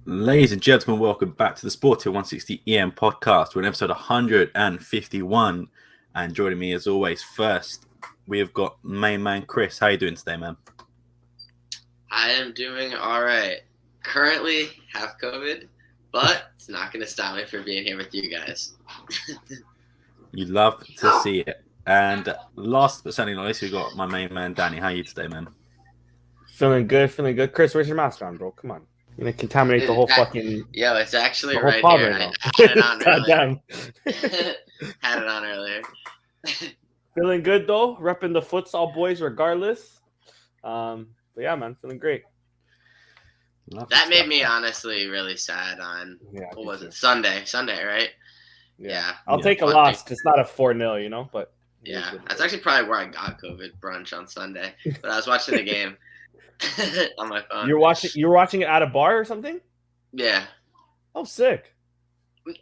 Ladies and gentlemen, welcome back to the Sporting160EN podcast. We're in episode 151, and joining me as always, first we have got main man Chris. How you doing today, man? I am doing all right. Currently have COVID, but it's not going to stop me from being here with you guys. You love to see it. And last but certainly not least, we got my main man Danny. How are you today, man? Feeling good. Chris, where's your mask on, bro? Come on. You're going to contaminate the whole fucking... Yo, it's actually right here. Right I had it on earlier. Had it on earlier. Feeling good, though. Repping the futsal boys regardless. But yeah, man, feeling great. That made me honestly really sad on, what was it, Sunday, right? Yeah. I'll take a loss. It's not a 4-0, you know, but... Yeah, that's actually probably where I got COVID, brunch on Sunday. But I was watching the game on my phone. You were watching it at a bar or something? Yeah. Oh, sick.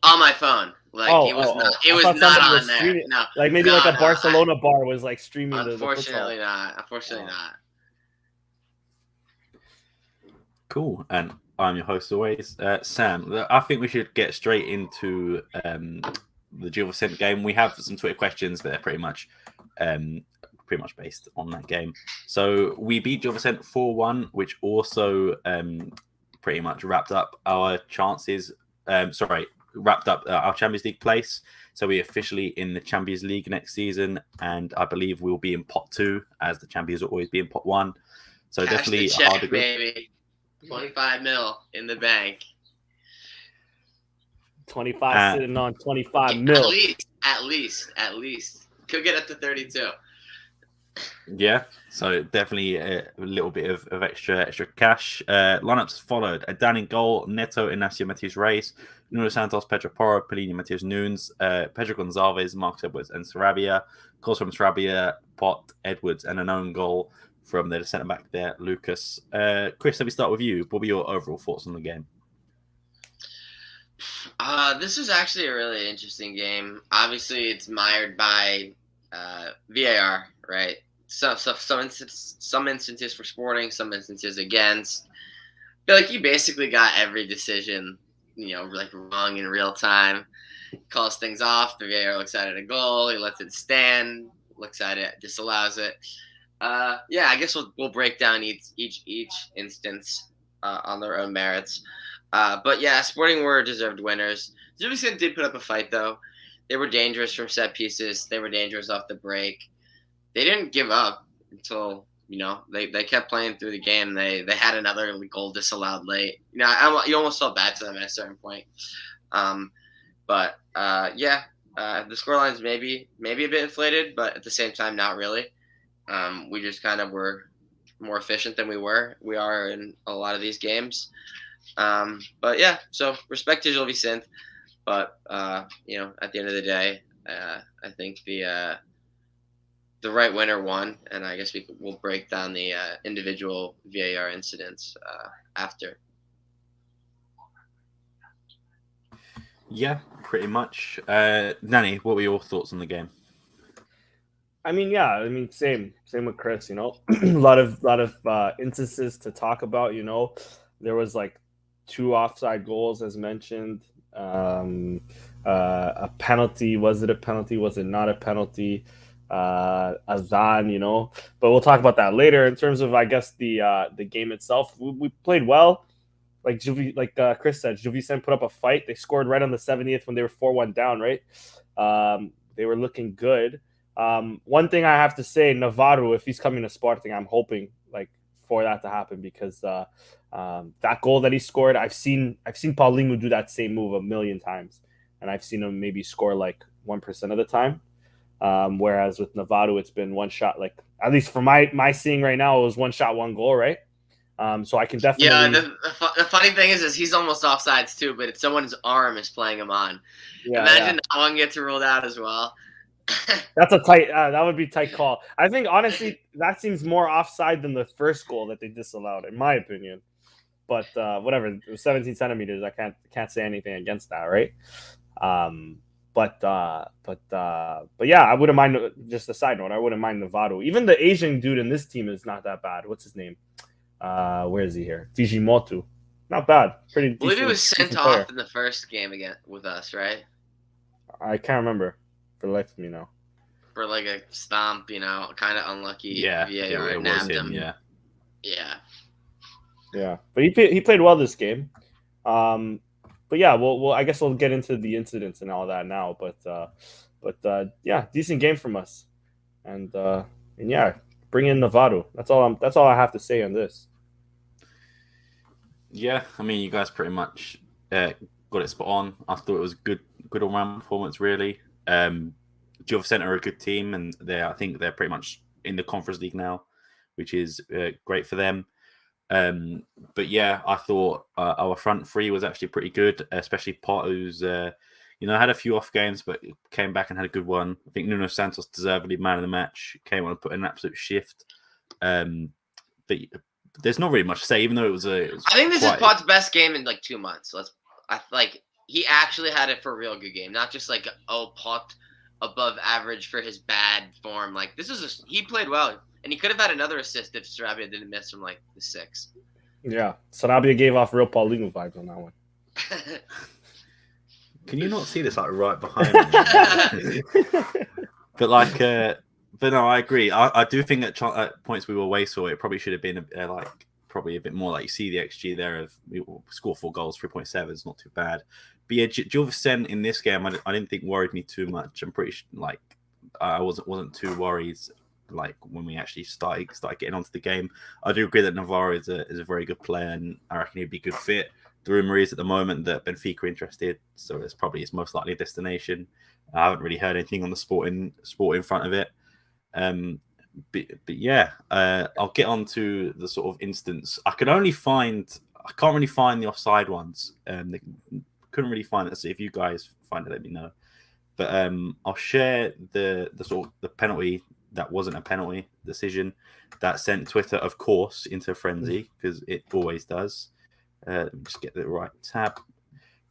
On my phone. Like it was not on there. No. Like maybe a Barcelona bar was like streaming Unfortunately not. Cool. And I'm your host always, Sam. I think we should get straight into the Gil Vicente game. We have some Twitter questions, but they're pretty much based on that game. So we beat Gil Vicente 4-1, which also pretty much wrapped up our chances. Wrapped up our Champions League place. So we're officially in the Champions League next season, and I believe we'll be in pot 2, as the champions will always be in pot 1. So cash definitely the check, hard to go. Baby. 25 mil in the bank. 25 sitting on 25 mil. At least. Could get up to 32. Yeah, so definitely a little bit of extra cash. Lineups followed: Dan in goal, Neto, Ignacio, Matias Reis, Nuno Santos, Pedro Poro, Pelini, Matias Nunes, Pedro Gonzalez, Marcus Edwards, and Sarabia. Goals from Sarabia, Pot, Edwards, and an own goal from the centre back there, Lucas. Chris, let me start with you. What were your overall thoughts on the game? This was actually a really interesting game. Obviously, it's mired by VAR, right? So some instances for Sporting, some instances against. I feel like you basically got every decision, wrong in real time. Calls things off. The VAR looks at it a goal. He lets it stand. Looks at it, disallows it. I guess we'll break down each instance on their own merits. But yeah, Sporting were deserved winners. Gil Vicente did put up a fight, though. They were dangerous from set pieces. They were dangerous off the break. They didn't give up until, they kept playing through the game. They had another goal disallowed late. You almost felt bad to them at a certain point. The scoreline's maybe a bit inflated, but at the same time, not really. We just kind of were more efficient than we are in a lot of these games. So respect to Gil Vicente, but at the end of the day, I think the right winner won, and I guess we'll break down the individual VAR incidents after. Yeah, pretty much. Danny, what were your thoughts on the game? Same with Chris. A lot of instances to talk about. There was like 2 offside goals, as mentioned. A penalty. Was it a penalty? Was it not a penalty? Azan, but we'll talk about that later. In terms of, I guess, the game itself, we played well. Like Chris said, Gil Vicente put up a fight. They scored right on the 70th when they were 4-1 down. Right, they were looking good. One thing I have to say, Navarro, if he's coming to Sporting, I'm hoping for that to happen, because that goal that he scored, I've seen Paulinho do that same move a million times, and I've seen him maybe score 1% of the time. Whereas with Navarro, it's been one shot. At least for my seeing right now, it was 1 shot, 1 goal, right? So I can definitely. Yeah, the funny thing is he's almost offsides too, but it's someone's arm is playing him on. Yeah, imagine that one gets ruled out as well. That's a tight. That would be a tight call. I think honestly that seems more offside than the first goal that they disallowed, in my opinion. But whatever, it was 17 centimeters. I can't say anything against that, right? But yeah, I wouldn't mind. Just a side note, I wouldn't mind Navarro. Even the Asian dude in this team is not that bad. What's his name? Where is he here? Fujimoto. Not bad. Pretty I believe he decent. was sent decent player. off in the first game again with us, right? I can't remember for the life of me now. For like a stomp, kind of unlucky. Yeah, VAR it was nabbed him. him. Yeah. Yeah. Yeah, but he played well this game. But yeah, I guess we'll get into the incidents and all that now. But yeah, decent game from us, and yeah, bring in Navarro. That's all I have to say on this. Yeah, I mean, you guys pretty much got it spot on. I thought it was good all-round performance, really. Gil Vicente are a good team, and I think they're pretty much in the Conference League now, which is great for them. But yeah, I thought our front three was actually pretty good, especially Porro, who's had a few off games, but came back and had a good one. I think Nuno Santos deservedly man of the match, came on and put in an absolute shift. But there's not really much to say, even though it was I think this is Pot's best game in like 2 months. He actually had it for a real good game, not just like Pot above average for his bad form. Like he played well, and he could have had another assist if Sarabia didn't miss from like the 6. Yeah, Sarabia gave off real Paulinho vibes on that one. Can you not see this like right behind me? But no, I agree. I do think at points we were wasteful. It probably should have been probably a bit more. Like you see the XG there of we score 4 goals, 3.7 is not too bad. But yeah, Gil Vicente in this game, I didn't think worried me too much. I'm pretty I wasn't too worried. Like when we actually started getting onto the game, I do agree that Navarro is a very good player, and I reckon he'd be a good fit. The rumor is at the moment that Benfica are interested, so it's probably his most likely destination. I haven't really heard anything on the sport in front of it. But yeah, I'll get on to the sort of instance. I can't really find the offside ones. Couldn't really find it. So if you guys find it, let me know. But I'll share the sort of the penalty that wasn't a penalty decision that sent Twitter, of course, into a frenzy, because it always does. Let me just get the right tab.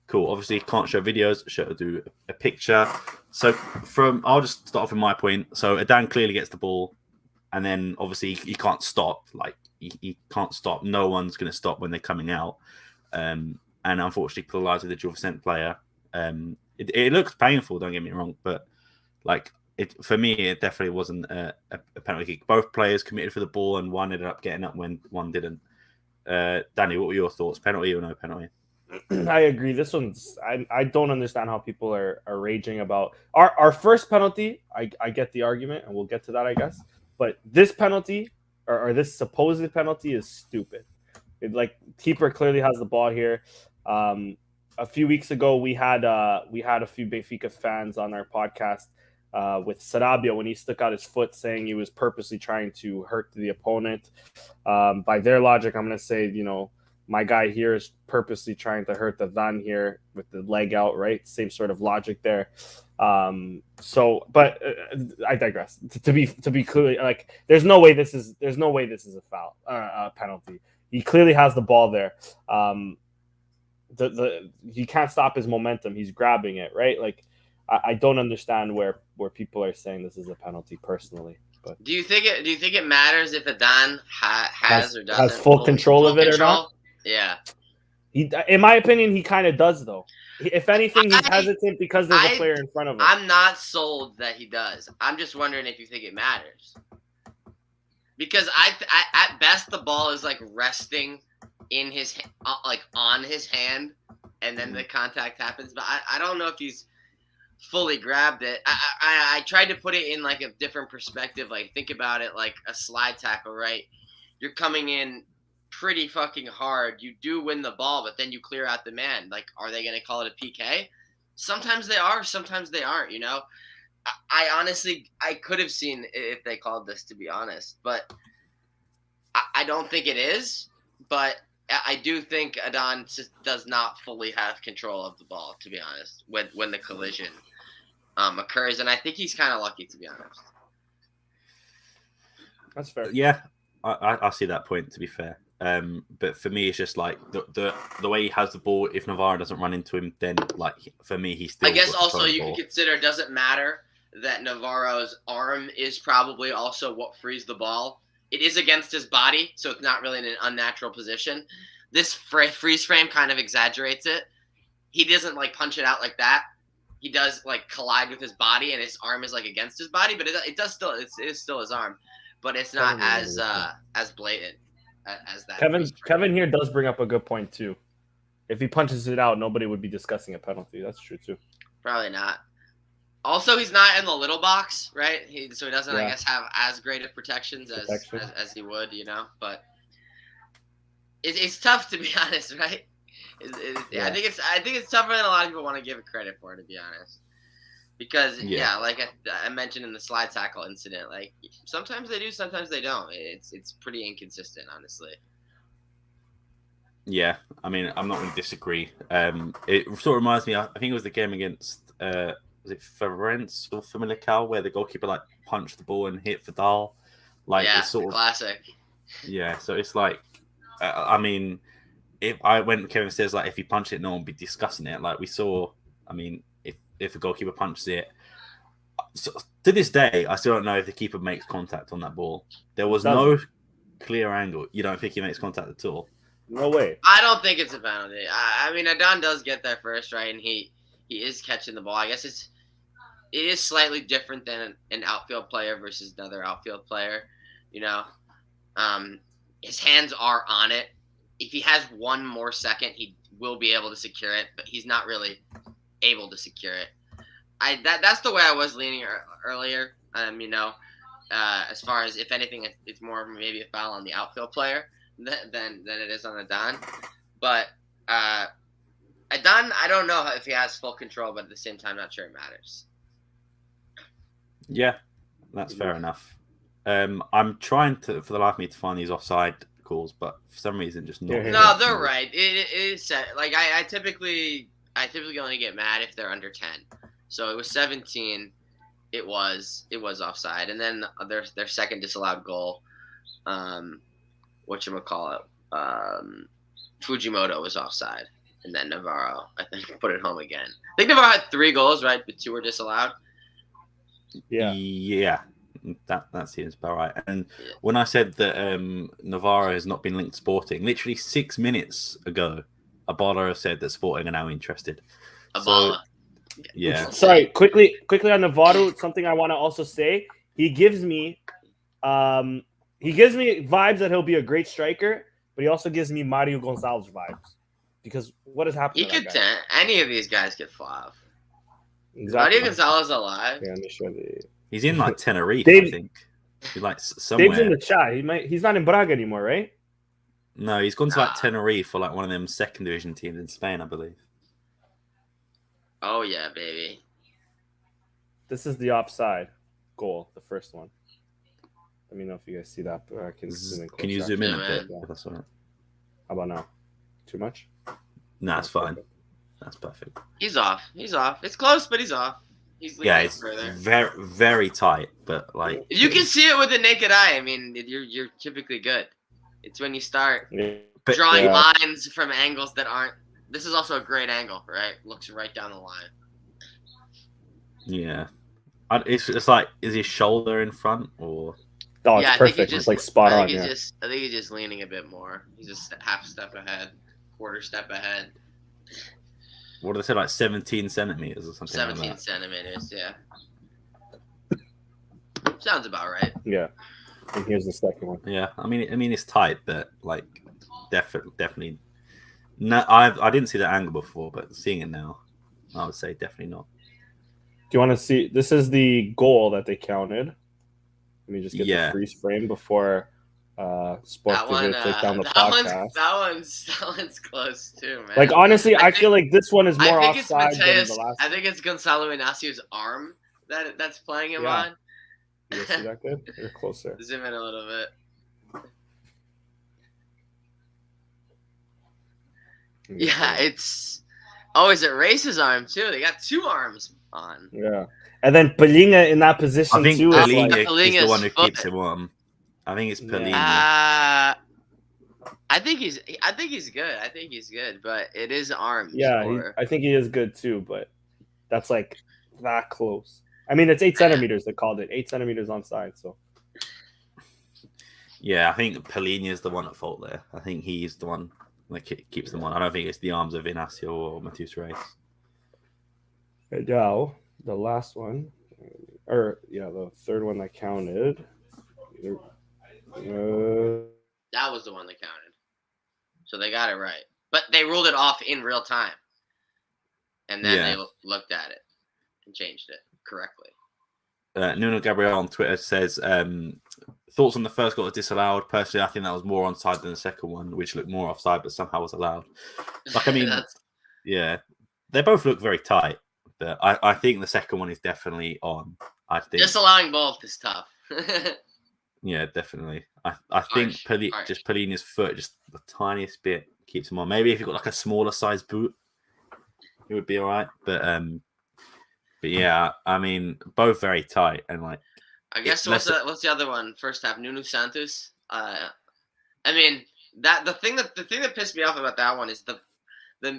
Cool. Obviously, can't show videos. Should do a picture. So I'll just start off with my point. So Adan clearly gets the ball, and then obviously he can't stop. Like he can't stop. No one's going to stop when they're coming out. And unfortunately, collides with the Gil Vicente player. It looks painful. Don't get me wrong, but for me, it definitely wasn't a penalty kick. Both players committed for the ball, and one ended up getting up when one didn't. Danny, what were your thoughts? Penalty or no penalty? I agree. This one's I don't understand how people are raging about our first penalty. I get the argument, and we'll get to that, I guess. But this penalty or this supposed penalty is stupid. Keeper clearly has the ball here. A few weeks ago, we had a few Benfica fans on our podcast with Sarabia when he stuck out his foot, saying he was purposely trying to hurt the opponent. By their logic, I'm going to say, my guy here is purposely trying to hurt the Van here with the leg out, right? Same sort of logic there. But I digress. To be clear, like there's no way this is a foul, a penalty. He clearly has the ball there. He can't stop his momentum. He's grabbing it, right? Like I don't understand where people are saying this is a penalty personally. But do you think it matters if Adan has or doesn't has full control of it or not? Yeah. In my opinion, he kind of does, though. If anything, he's hesitant because there's a player in front of him. I'm not sold that he does. I'm just wondering if you think it matters. Because I at best the ball is like resting in his on his hand, and then the contact happens. But I don't know if he's fully grabbed it. I tried to put it in like a different perspective. Like think about it like a slide tackle, right? You're coming in pretty fucking hard. You do win the ball, but then you clear out the man. Like, are they going to call it a PK? Sometimes they are, sometimes they aren't, I honestly, I could have seen if they called this, to be honest, but I don't think it is, but I do think Adan just does not fully have control of the ball, to be honest, when the collision occurs, and I think he's kind of lucky, to be honest. That's fair. Yeah, I see that point, to be fair. But for me, it's just like the way he has the ball. If Navarro doesn't run into him, then like for me, he's still. I guess also you can consider, does it matter that Navarro's arm is probably also what frees the ball? It is against his body, so it's not really in an unnatural position. this freeze frame kind of exaggerates it. He doesn't like punch it out like that. He does like collide with his body, and his arm is like against his body, but it is still his arm, but it's not as blatant as that. Kevin here does bring up a good point too. If he punches it out, nobody would be discussing a penalty. That's true too. Probably not. Also, he's not in the little box, right? So he doesn't, I guess, have as great of protections as he would, you know. But it's tough, to be honest, right? I think it's tougher than a lot of people want to give it credit for, to be honest. Because like I mentioned in the slide tackle incident, like sometimes they do, sometimes they don't. It's pretty inconsistent, honestly. Yeah, I mean, I'm not going to disagree. It sort of reminds me. I think it was the game against was it Ferenc or Famalicão, where the goalkeeper like punched the ball and hit Vidal. Like, yeah, it's sort of classic. Yeah, so it's like, I mean, when Kevin says like if he punched it, no one would be discussing it. Like we saw, I mean, if the goalkeeper punches it, so, to this day, I still don't know if the keeper makes contact on that ball. There was no clear angle. You don't think he makes contact at all? No way. I don't think it's a penalty. I mean, Adán does get there first, right? And he is catching the ball. I guess it is slightly different than an outfield player versus another outfield player. You know, his hands are on it. If he has one more second, he will be able to secure it, but he's not really able to secure it. That's the way I was leaning earlier. You know, as far as if anything, it's more maybe a foul on the outfield player than it is on Adán. But Adán, I don't know if he has full control, but at the same time, not sure it matters. Yeah, that's fair enough. I'm trying to, for the life of me, to find these offside calls, but for some reason, just not. No, they're right. It is set. Like I typically only get mad if they're under 10. So it was 17. It was offside, and then their second disallowed goal, whatchamacallit, Fujimoto was offside, and then Navarro, I think, put it home again. I think Navarro had 3 goals, right? But 2 were disallowed. Yeah, that seems about right. And when I said that Navarro has not been linked to Sporting, literally 6 minutes ago, Abala said that Sporting are now interested. Abala. Yeah. Sorry, quickly on Navarro, something I want to also say. He gives me vibes that he'll be a great striker, but he also gives me Mario Gonçalves vibes. Because what has happened? Any of these guys could flop. Exactly. Mario Gonçalves alive. Yeah, let me show He's in like Tenerife, I think. He's like somewhere. Dave's in the chat. He's not in Braga anymore, right? No, he's gone to like Tenerife or like one of them second division teams in Spain, I believe. Oh yeah, baby. This is the offside goal, the first one. Let me know if you guys see that. But I can you zoom in a bit? Yeah. That's all right. How about now? Too much? Nah, it's fine. That's perfect. He's off. It's close, but he's off. He's it's further. very, very tight, but like if you can see it with the naked eye, I mean, you're typically good. It's when you start drawing lines from angles that aren't. This is also a great angle, right? Looks right down the line. Yeah, it's like, is his shoulder in front or? Oh, it's perfect. It's like spot on. I think he's just leaning a bit more. He's just half step ahead, quarter step ahead. What do they say, like 17 centimeters or something? 17 like that? centimeters, yeah. Sounds about right. Yeah. And here's the second one. Yeah, I mean it's tight, but like definitely. No, I didn't see that angle before, but seeing it now, I would say definitely not. Do you want to see? This is the goal that they counted. Let me just get the freeze frame before Sporting take down the podcast. That one's close too, man. Like honestly, I feel like this one is more offside than the last. I think it's Gonçalo Inacio's arm that's playing him on. You see that good? You're closer. Zoom in a little bit. Yeah, it's. Oh, is it Race's arm too? They got 2 arms on. Yeah, and then Palhinha in that position I think too. Palhinha is the one who keeps him on. I think it's Palhinha. I think he's good. I think he's good, but it is arms. Yeah, I think he is good too, but that's like that close. I mean, it's 8 centimeters. They called it 8 centimeters onside. So. Yeah, I think Palhinha is the one at fault there. I think he's the one like it keeps them on. I don't think it's the arms of Inacio or Matheus Reis. And now the last one, the third one that counted. That was the one that counted. So they got it right. But they ruled it off in real time. And then they looked at it and changed it correctly. Nuno Gabriel on Twitter says, thoughts on the first goal disallowed. Personally, I think that was more onside than the second one, which looked more offside, but somehow was allowed. Like, I mean, yeah, they both look very tight. But I think the second one is definitely on. I think disallowing both is tough. Yeah, definitely. I think just Polini's foot, just the tiniest bit, keeps him on. Maybe if you've got like a smaller size boot, it would be all right. But yeah, I mean, both very tight and like. I guess what's the other one? First half, Nuno Santos. I mean the thing that pissed me off about that one is the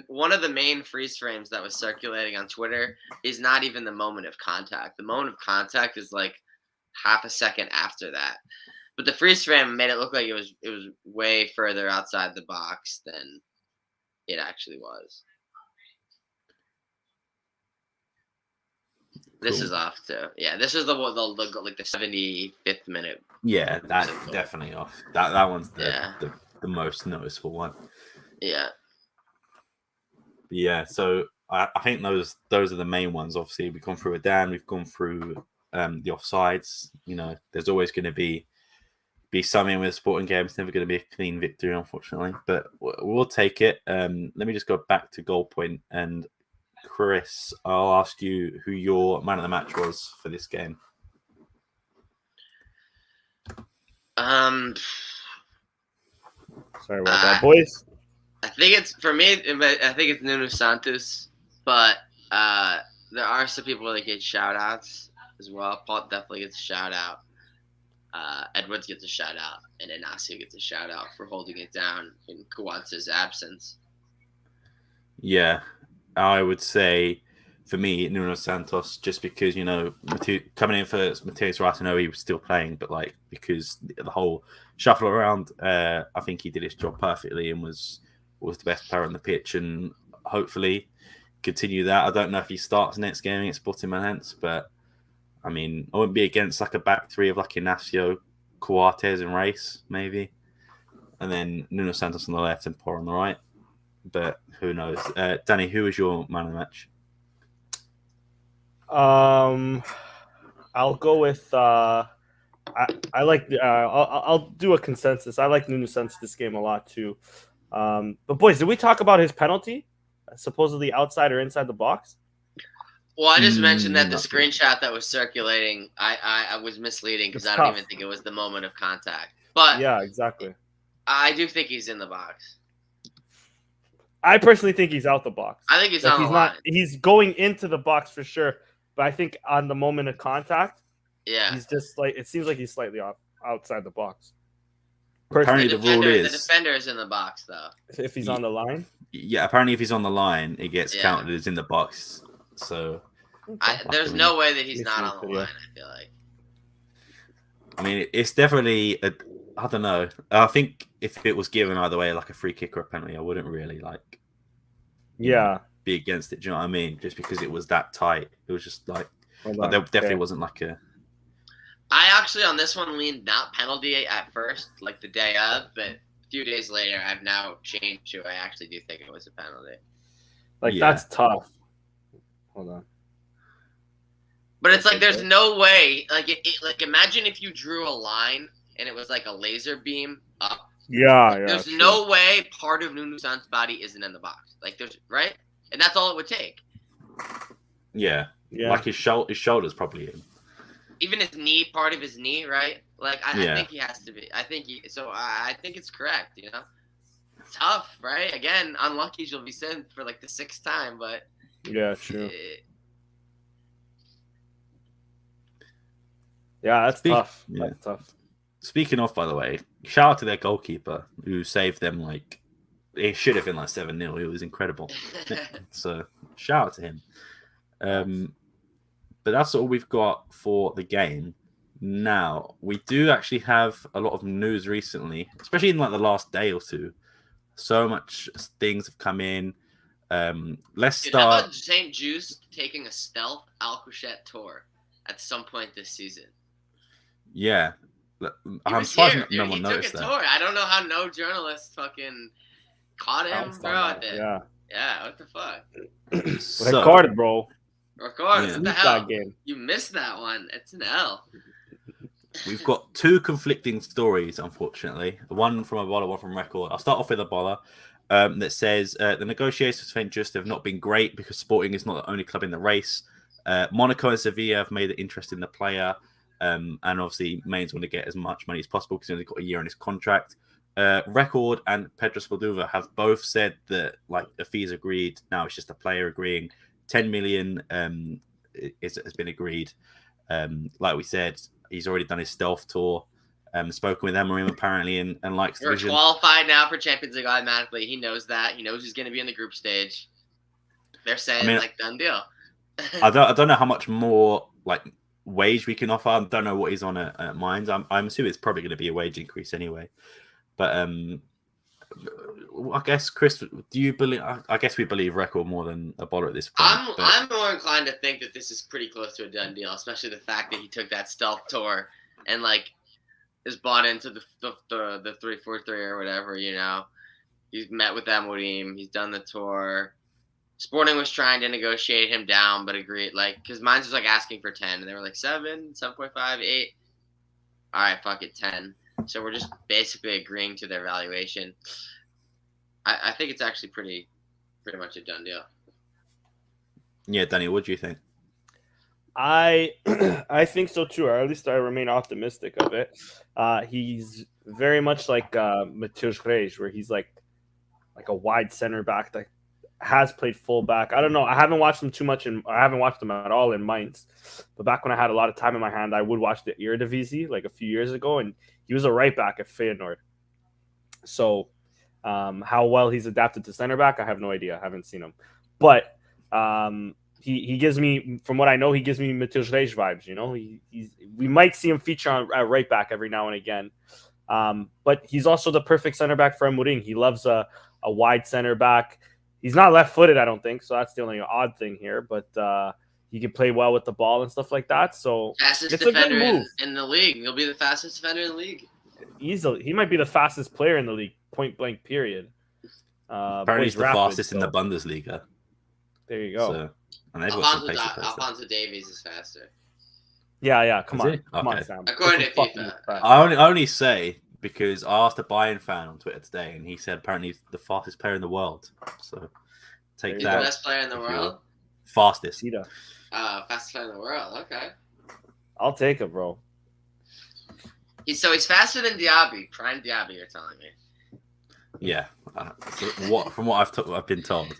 one of the main freeze frames that was circulating on Twitter is not even the moment of contact. The moment of contact is like half a second after that. But the freeze frame made it look like it was way further outside the box than it actually was. This is off too. Yeah, this is the like the 75th minute. Yeah, that's definitely off. That one's the most noticeable one. Yeah. Yeah, so I think those are the main ones. Obviously, we've gone through a Dan, we've gone through the offsides. You know, there's always going to be something with a sporting game. It's never going to be a clean victory, unfortunately. But we'll take it. Let me just go back to goal point. And Chris, I'll ask you who your man of the match was for this game. Sorry about that, boys. I think it's for me. I think it's Nuno Santos, but there are some people that get shout outs as well. Paul definitely gets a shout out. Edwards gets a shout out, and Inacio gets a shout out for holding it down in Kwanzaa's absence. Yeah, I would say for me, Nuno Santos, just because, you know, coming in for Matheus Reis, I know he was still playing, but like because the whole shuffle around, I think he did his job perfectly and was the best player on the pitch, and hopefully continue that. I don't know if he starts next game against Sporting Manhens, but I mean, I wouldn't be against like a back three of like Inacio, Coates, and Reis, maybe, and then Nuno Santos on the left and Porro on the right. But who knows? Danny, who was your man of the match? I'll go with I like I'll do a consensus. I like Nuno Santos this game a lot too. But boys, did we talk about his penalty? Supposedly outside or inside the box? Well, I just mentioned that the screenshot that was circulating, I was misleading because I don't even think it was the moment of contact. But yeah, exactly. I do think he's in the box. I personally think he's out the box. I think he's on the line. He's going into the box for sure, but I think on the moment of contact, he's just like, it seems like he's slightly outside the box. Apparently, the rule is the defender is in the box though. If he's on the line. Yeah, apparently, if he's on the line, it gets counted as in the box. So there's no way that he's not on the line. I feel like. I mean, it's definitely I don't know. I think if it was given either way, like a free kick or a penalty, I wouldn't really be against it. Do you know what I mean? Just because it was that tight, it was just like there definitely wasn't like a. I actually on this one leaned not penalty at first, like the day of, but a few days later, I've now changed to I actually do think it was a penalty. Like that's tough. Hold on. But it's like there's no way. Like like imagine if you drew a line and it was like a laser beam up. Yeah. There's no way part of Nuno Santos' body isn't in the box. Like there's right, and that's all it would take. Yeah. Like his shoulder's probably in. Even his knee, part of his knee, right? Like I think he has to be. I think it's correct. You know, tough, right? Again, unlucky Gil Vicente for like the 6th time, but yeah, true. Yeah, that's tough. Yeah. That's tough. Speaking of, by the way, shout out to their goalkeeper who saved them. Like it should have been like 7-0. It was incredible. So shout out to him. But that's all we've got for the game. Now we do actually have a lot of news recently, especially in like the last day or two. So much things have come in. Let's Dude, how start. about St. Juste taking a stealth Alcochete tour at some point this season? Yeah, He I'm was surprised here, no dude. one He took noticed a that. tour. I don't know how no journalist fucking caught him, Pounced bro. on At that, the, yeah, what the fuck? So, Recorded, bro. Record, Yeah. what the Missed hell? that game. You missed that one. It's an L. we've got two conflicting stories, unfortunately. One from a baller, one from record. I'll start off with a baller that says the negotiations for Juste have not been great because Sporting is not the only club in the race. Monaco and Sevilla have made it interest in the player, and obviously Mainz want to get as much money as possible because he's only got a year on his contract. Record and Pedro Poro have both said that like the fees agreed. Now it's just the player agreeing. 10 million has been agreed. Like we said, he's already done his stealth tour. Spoken with Emery apparently and likes the We're vision. qualified now for Champions League automatically. He knows that. He knows he's going to be in the group stage. They're saying like done deal. I don't know how much more like wage we can offer. I don't know what he's on at Mainz. I'm assuming it's probably going to be a wage increase anyway. But I guess Chris, do you believe? I guess we believe Record more than a baller at this point. I'm more inclined to think that this is pretty close to a done deal, especially the fact that he took that stealth tour and like is bought into the 3-4-3 or whatever. You know, he's met with Amorim. He's done the tour. Sporting was trying to negotiate him down, but agreed. Like, because mine was like asking for 10, and they were like 7, 7.5, 8. All right, fuck it, 10. So we're just basically agreeing to their valuation. I think it's actually pretty much a done deal. Yeah, Danny, what do you think? I think so too, or at least I remain optimistic of it. He's very much like Matheus Reis, where he's like a wide center back that has played fullback. I don't know. I haven't watched him too much, I haven't watched him at all in Mainz. But back when I had a lot of time in my hand, I would watch the Eredivisie like a few years ago, and he was a right back at Feyenoord. So how well he's adapted to center back, I have no idea. I haven't seen him, but he gives me, from what I know, he gives me Matheus Reis vibes. You know, we might see him feature at right back every now and again. But he's also the perfect center back for Amorim. He loves a wide center back. He's not left-footed, I don't think, so that's the only odd thing here. But he can play well with the ball and stuff like that. So fastest it's defender a good move. in the league. He'll be the fastest defender in the league. Easily, he might be the fastest player in the league, point blank. Period. Apparently, he's the fastest in the Bundesliga. There you go. So, and they've got some pace Alphonso Davies is faster. Yeah. Come on, Okay. Sam. According to FIFA. I only say because I asked a Bayern fan on Twitter today, and he said apparently he's the fastest player in the world. So take He's that. the best player in the world. Fastest. Fastest player in the world. Okay. I'll take it, bro. He's faster than Diaby. Prime Diaby, you're telling me. Yeah. From what I've been told.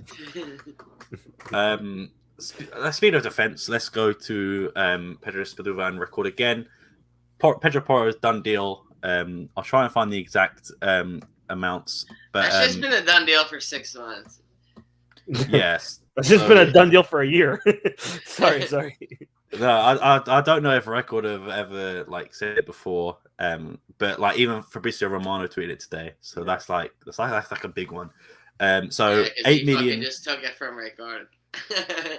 Speed of defense. Let's go to Pedro Poro and Record again. Pedro Poro's done deal. I'll try and find the exact amounts. But That's just been a done deal for 6 months. Yes. It's just been a done deal for a year. sorry. No, I don't know if Record have ever like said it before. But like even Fabrizio Romano tweeted today, so that's like a big one. So 8 million. Just took it from Record.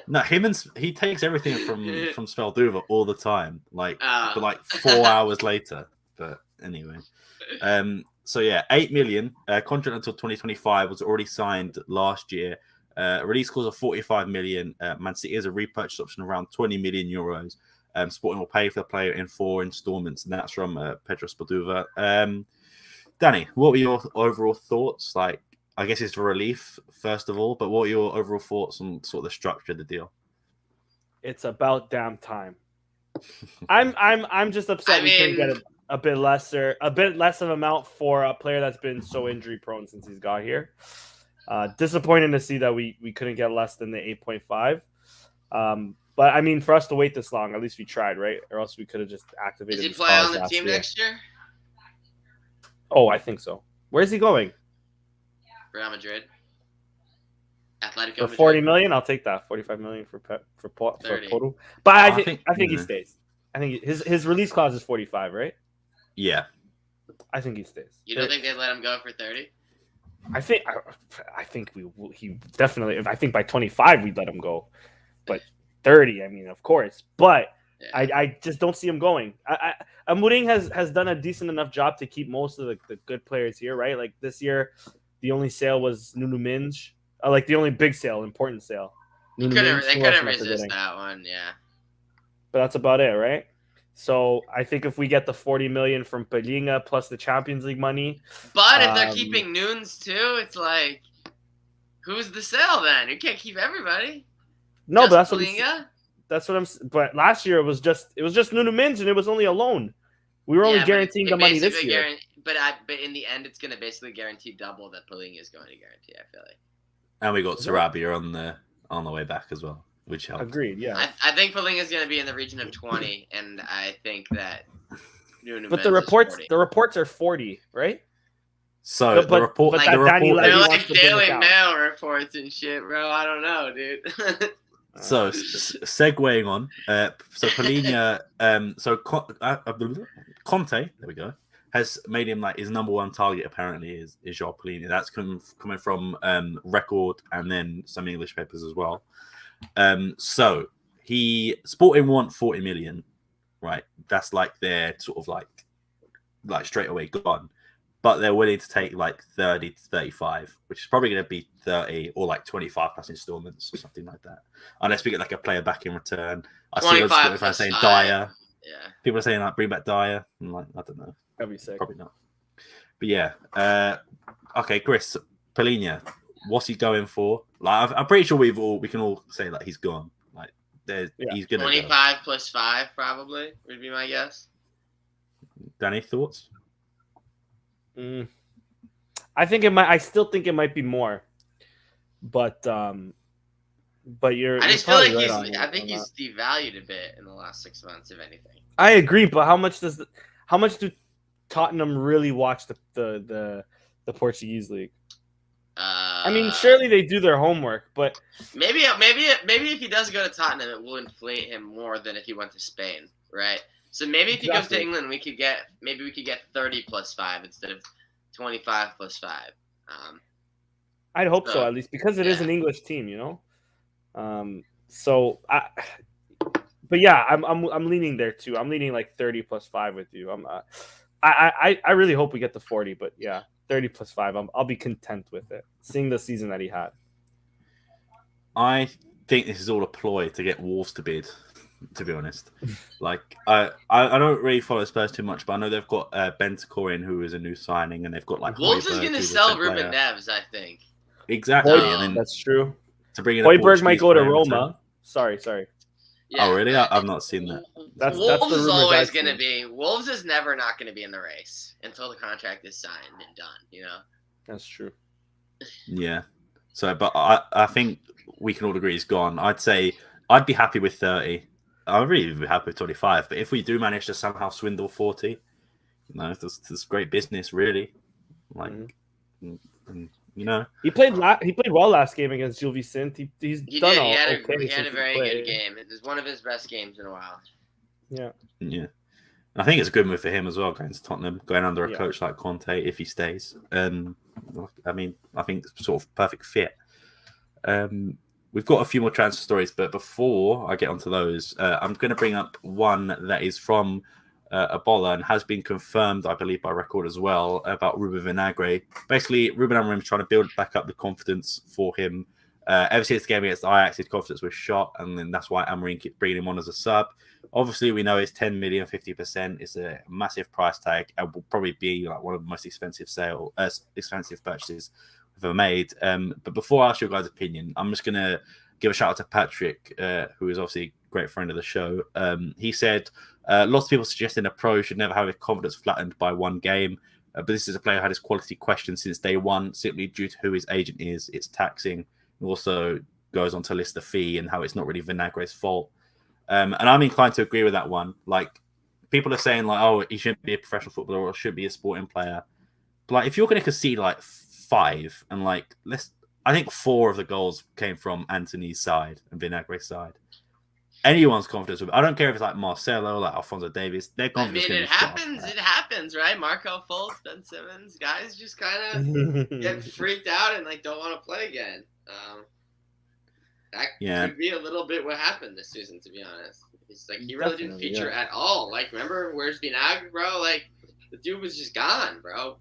No, he takes everything from Spelduva all the time, like but like 4 hours later. But anyway, so yeah, 8 million contract until 2025 was already signed last year. Release clause of 45 million. Man City has a repurchase option around 20 million euros. Sporting will pay for the player in 4 installments, and that's from Pedro Poro. Danny, what were your overall thoughts? Like, I guess it's a relief first of all, but what are your overall thoughts on sort of the structure of the deal? It's about damn time. I'm just upset we couldn't get a bit less of amount for a player that's been so injury prone since he's got here. Disappointing to see that we couldn't get less than the 8.5. But I mean, for us to wait this long, at least we tried, right? Or else we could have just activated. Does he play on the team next year? Oh, I think so. Where's he going? Real Madrid. Atletico For Madrid. 40 million, I'll take that. 45 million for Porto. But I think he stays. I think his release clause is 45, right? Yeah. I think he stays. You don't think they'd let him go for 30? I think he definitely. I think by 25 we'd let him go, but 30. I mean, of course, but Yeah. I just don't see him going. Amorim has done a decent enough job to keep most of the good players here, right? Like this year, the only sale was Nuno Minge, like the only big sale, important sale. They couldn't resist that one, yeah. But that's about it, right? So I think if we get the 40 million from Pelinha plus the Champions League money, but if they're keeping Nunes too, it's like, who's the sale then? You can't keep everybody. No, just but that's Pelinha? That's what I'm. But last year it was just Nuno Minge, and it was only a loan. We were only guaranteeing the money this year. But in the end, it's going to basically guarantee double that Pelinha is going to guarantee. I feel like. And we got Sarabia on the way back as well, which helped. Agreed. Yeah. I think Pelinha is going to be in the region of 20, and I think that Nuno. But the reports are 40, right? So the report, they're like Daily Mail reports and shit, bro. I don't know, dude. So segueing on, so Pelinha, Conte, there we go, has made him like his number one target. Apparently, is João Pelinha. That's coming from Record and then some English papers as well. So Sporting want 40 million, right? That's like their sort of like straight away gone. But they're willing to take like 30 to 35, which is probably going to be 30 or like 25 plus installments or something like that. Unless we get like a player back in return. I see on Spotify saying Dyer. Yeah. People are saying like bring back Dyer. I'm like, I don't know. That'd be sick. Probably not. But yeah. Okay, Chris, Pelinha, what's he going for? Like, I'm pretty sure we can all say that he's gone. Like, he's going to 25 plus 5 probably would be my guess. Danny, thoughts? I think it might. I still think it might be more, but you're. I just feel like he's devalued a bit in the last 6 months, if anything. I agree, but how much do Tottenham really watch the Portuguese league? I mean, surely they do their homework, but maybe if he does go to Tottenham, it will inflate him more than if he went to Spain, right? So maybe if he goes to England, we could get 30 plus 5 instead of 25 plus 5. I'd hope so, at least because it is an English team, you know. But yeah, I'm leaning there too. I'm leaning like 30 plus 5 with you. I really hope we get the 40, but yeah, 30 plus 5. I'll be content with it, seeing the season that he had. I think this is all a ploy to get Wolves to bid. To be honest, like I don't really follow Spurs too much, but I know they've got Bentancur in, who is a new signing, and they've got like Wolves is going to sell Ruben Neves, I think. Exactly, and then that's true. To bring in Højbjerg might go to Roma. Sorry. Yeah, oh really? I've not seen that. Wolves is always going to be. Wolves is never not going to be in the race until the contract is signed and done. You know. That's true. Yeah. So, but I think we can all agree he's gone. I'd say I'd be happy with 30. I'd really be happy with 25. But if we do manage to somehow swindle 40, that's great business, really. Like, you know, he played well last game against Gil Vicente. He had a very good game. It was one of his best games in a while. Yeah. And I think it's a good move for him as well, going to Tottenham, going under a coach like Conte if he stays. I mean, I think it's sort of perfect fit. We've got a few more transfer stories, but before I get onto those, I'm going to bring up one that is from Ebola and has been confirmed, I believe, by Record as well, about Ruben Vinagre. Basically, Ruben Amorim is trying to build back up the confidence for him. Ever since the game against Ajax, his confidence was shot, and then that's why Amorim keeps bringing him on as a sub. Obviously, we know it's 10 million, 50%. It's a massive price tag, and will probably be like one of the most expensive purchases we've ever made. But before I ask your guys' opinion, I'm just going to give a shout out to Patrick, who is obviously a great friend of the show. He said, lots of people suggesting a pro should never have his confidence flattened by one game. But this is a player who had his quality questioned since day one, simply due to who his agent is. It's taxing. He also goes on to list the fee and how it's not really Vinagre's fault. And I'm inclined to agree with that one. Like, people are saying, like, oh, he shouldn't be a professional footballer or should be a sporting player. But, like, if you're going to concede, like, 5 and, like, I think 4 of the goals came from Anthony's side and Vinagre's side. anyone's confidence will be. I don't care if it's like Marcelo, like Alphonso Davies. Their confidence. It happens, right? Marco Fultz, Ben Simmons, guys just kind of get freaked out and like don't want to play again. That could be a little bit what happened this season, to be honest. It's like he really didn't feature at all. Like, remember, where's Vinagre, bro? Like, the dude was just gone, bro.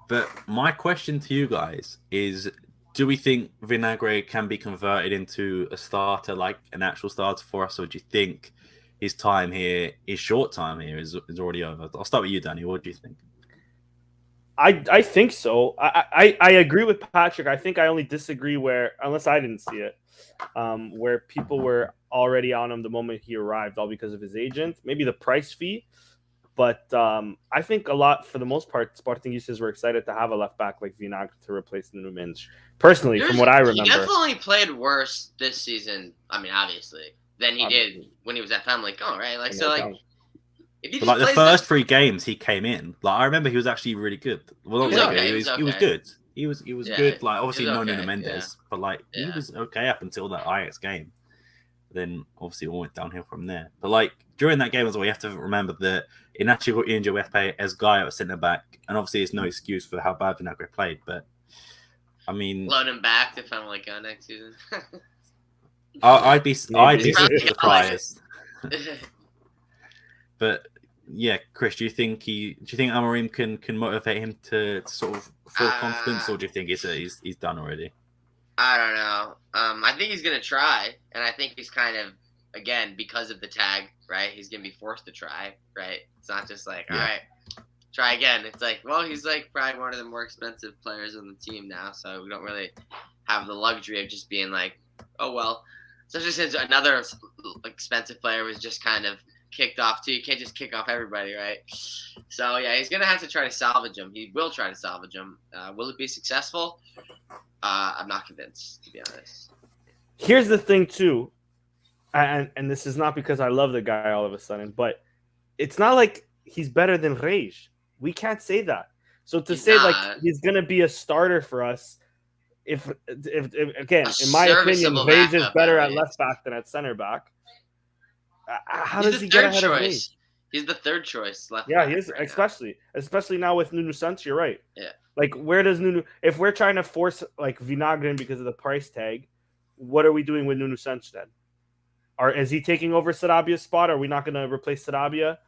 But my question to you guys is, do we think Vinagre can be converted into a starter, like an actual starter for us, or do you think his time here, his short time here, is already over? I'll start with you, Danny. What do you think? I think so. I agree with Patrick. I think I only disagree where, unless I didn't see it, where people were already on him the moment he arrived, all because of his agent, maybe the price fee. But I think a lot, for the most part, Sportingistas were excited to have a left back like Vinagre to replace Nuno Mendes. Personally, from what I remember, he definitely played worse this season. I mean, obviously, than he did when he was at Family.com, right? Like, so, like, if he but like the first 3 games he came in, like I remember he was actually really good. Well, not really good. He was good. He was good. Like, obviously no Nuno Mendes, but like he was okay up until that Ajax game. Then obviously it all went downhill from there. But like during that game as well, you have to remember that Inacio got injured. We have to play Esgaio at centre back, and obviously it's no excuse for how bad Vinagre played. But I mean, load him back to Family.com next season. I'd be surprised. But yeah, Chris, do you think Amorim can motivate him to sort of full confidence, or do you think he's done already? I don't know. I think he's gonna try, and I think he's kind of, again, because of the tag, right? He's gonna be forced to try, right? It's not just like, all right, try again. It's like, well, he's like probably one of the more expensive players on the team now, so we don't really have the luxury of just being like, oh well. Especially since another expensive player was just kind of kicked off too. You can't just kick off everybody, right? So yeah, he's gonna have to try to salvage him. He will try to salvage him. Will it be successful? I'm not convinced, to be honest. Here's the thing too, and this is not because I love the guy all of a sudden, but it's not like he's better than Reis. We can't say that. So to say like he's gonna be a starter for us, if again, in my opinion, Reis is better at left back than at center back. How does he get ahead of Reis? He's the third choice left. Yeah, he is, especially now with Nuno Santos. You're right. Yeah. Like, where does Nuno? If we're trying to force like Vinagre in because of the price tag, what are we doing with Nuno Santos then? Is he taking over Sarabia's spot? Are we not going to replace Sarabia?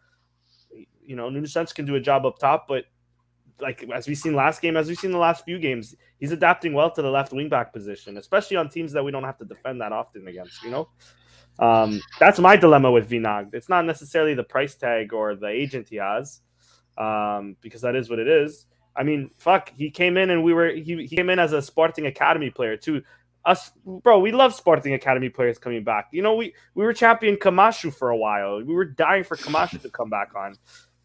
You know, Nuno Santos can do a job up top, but like as we've seen last game, as we've seen the last few games, he's adapting well to the left wing back position, especially on teams that we don't have to defend that often against. You know, that's my dilemma with Vinagre. It's not necessarily the price tag or the agent he has, because that is what it is. I mean, fuck, he came in and he came in as a Sporting Academy player too. Bro, we love Sporting Academy players coming back. You know, we were champion Camacho for a while. We were dying for Camacho to come back on.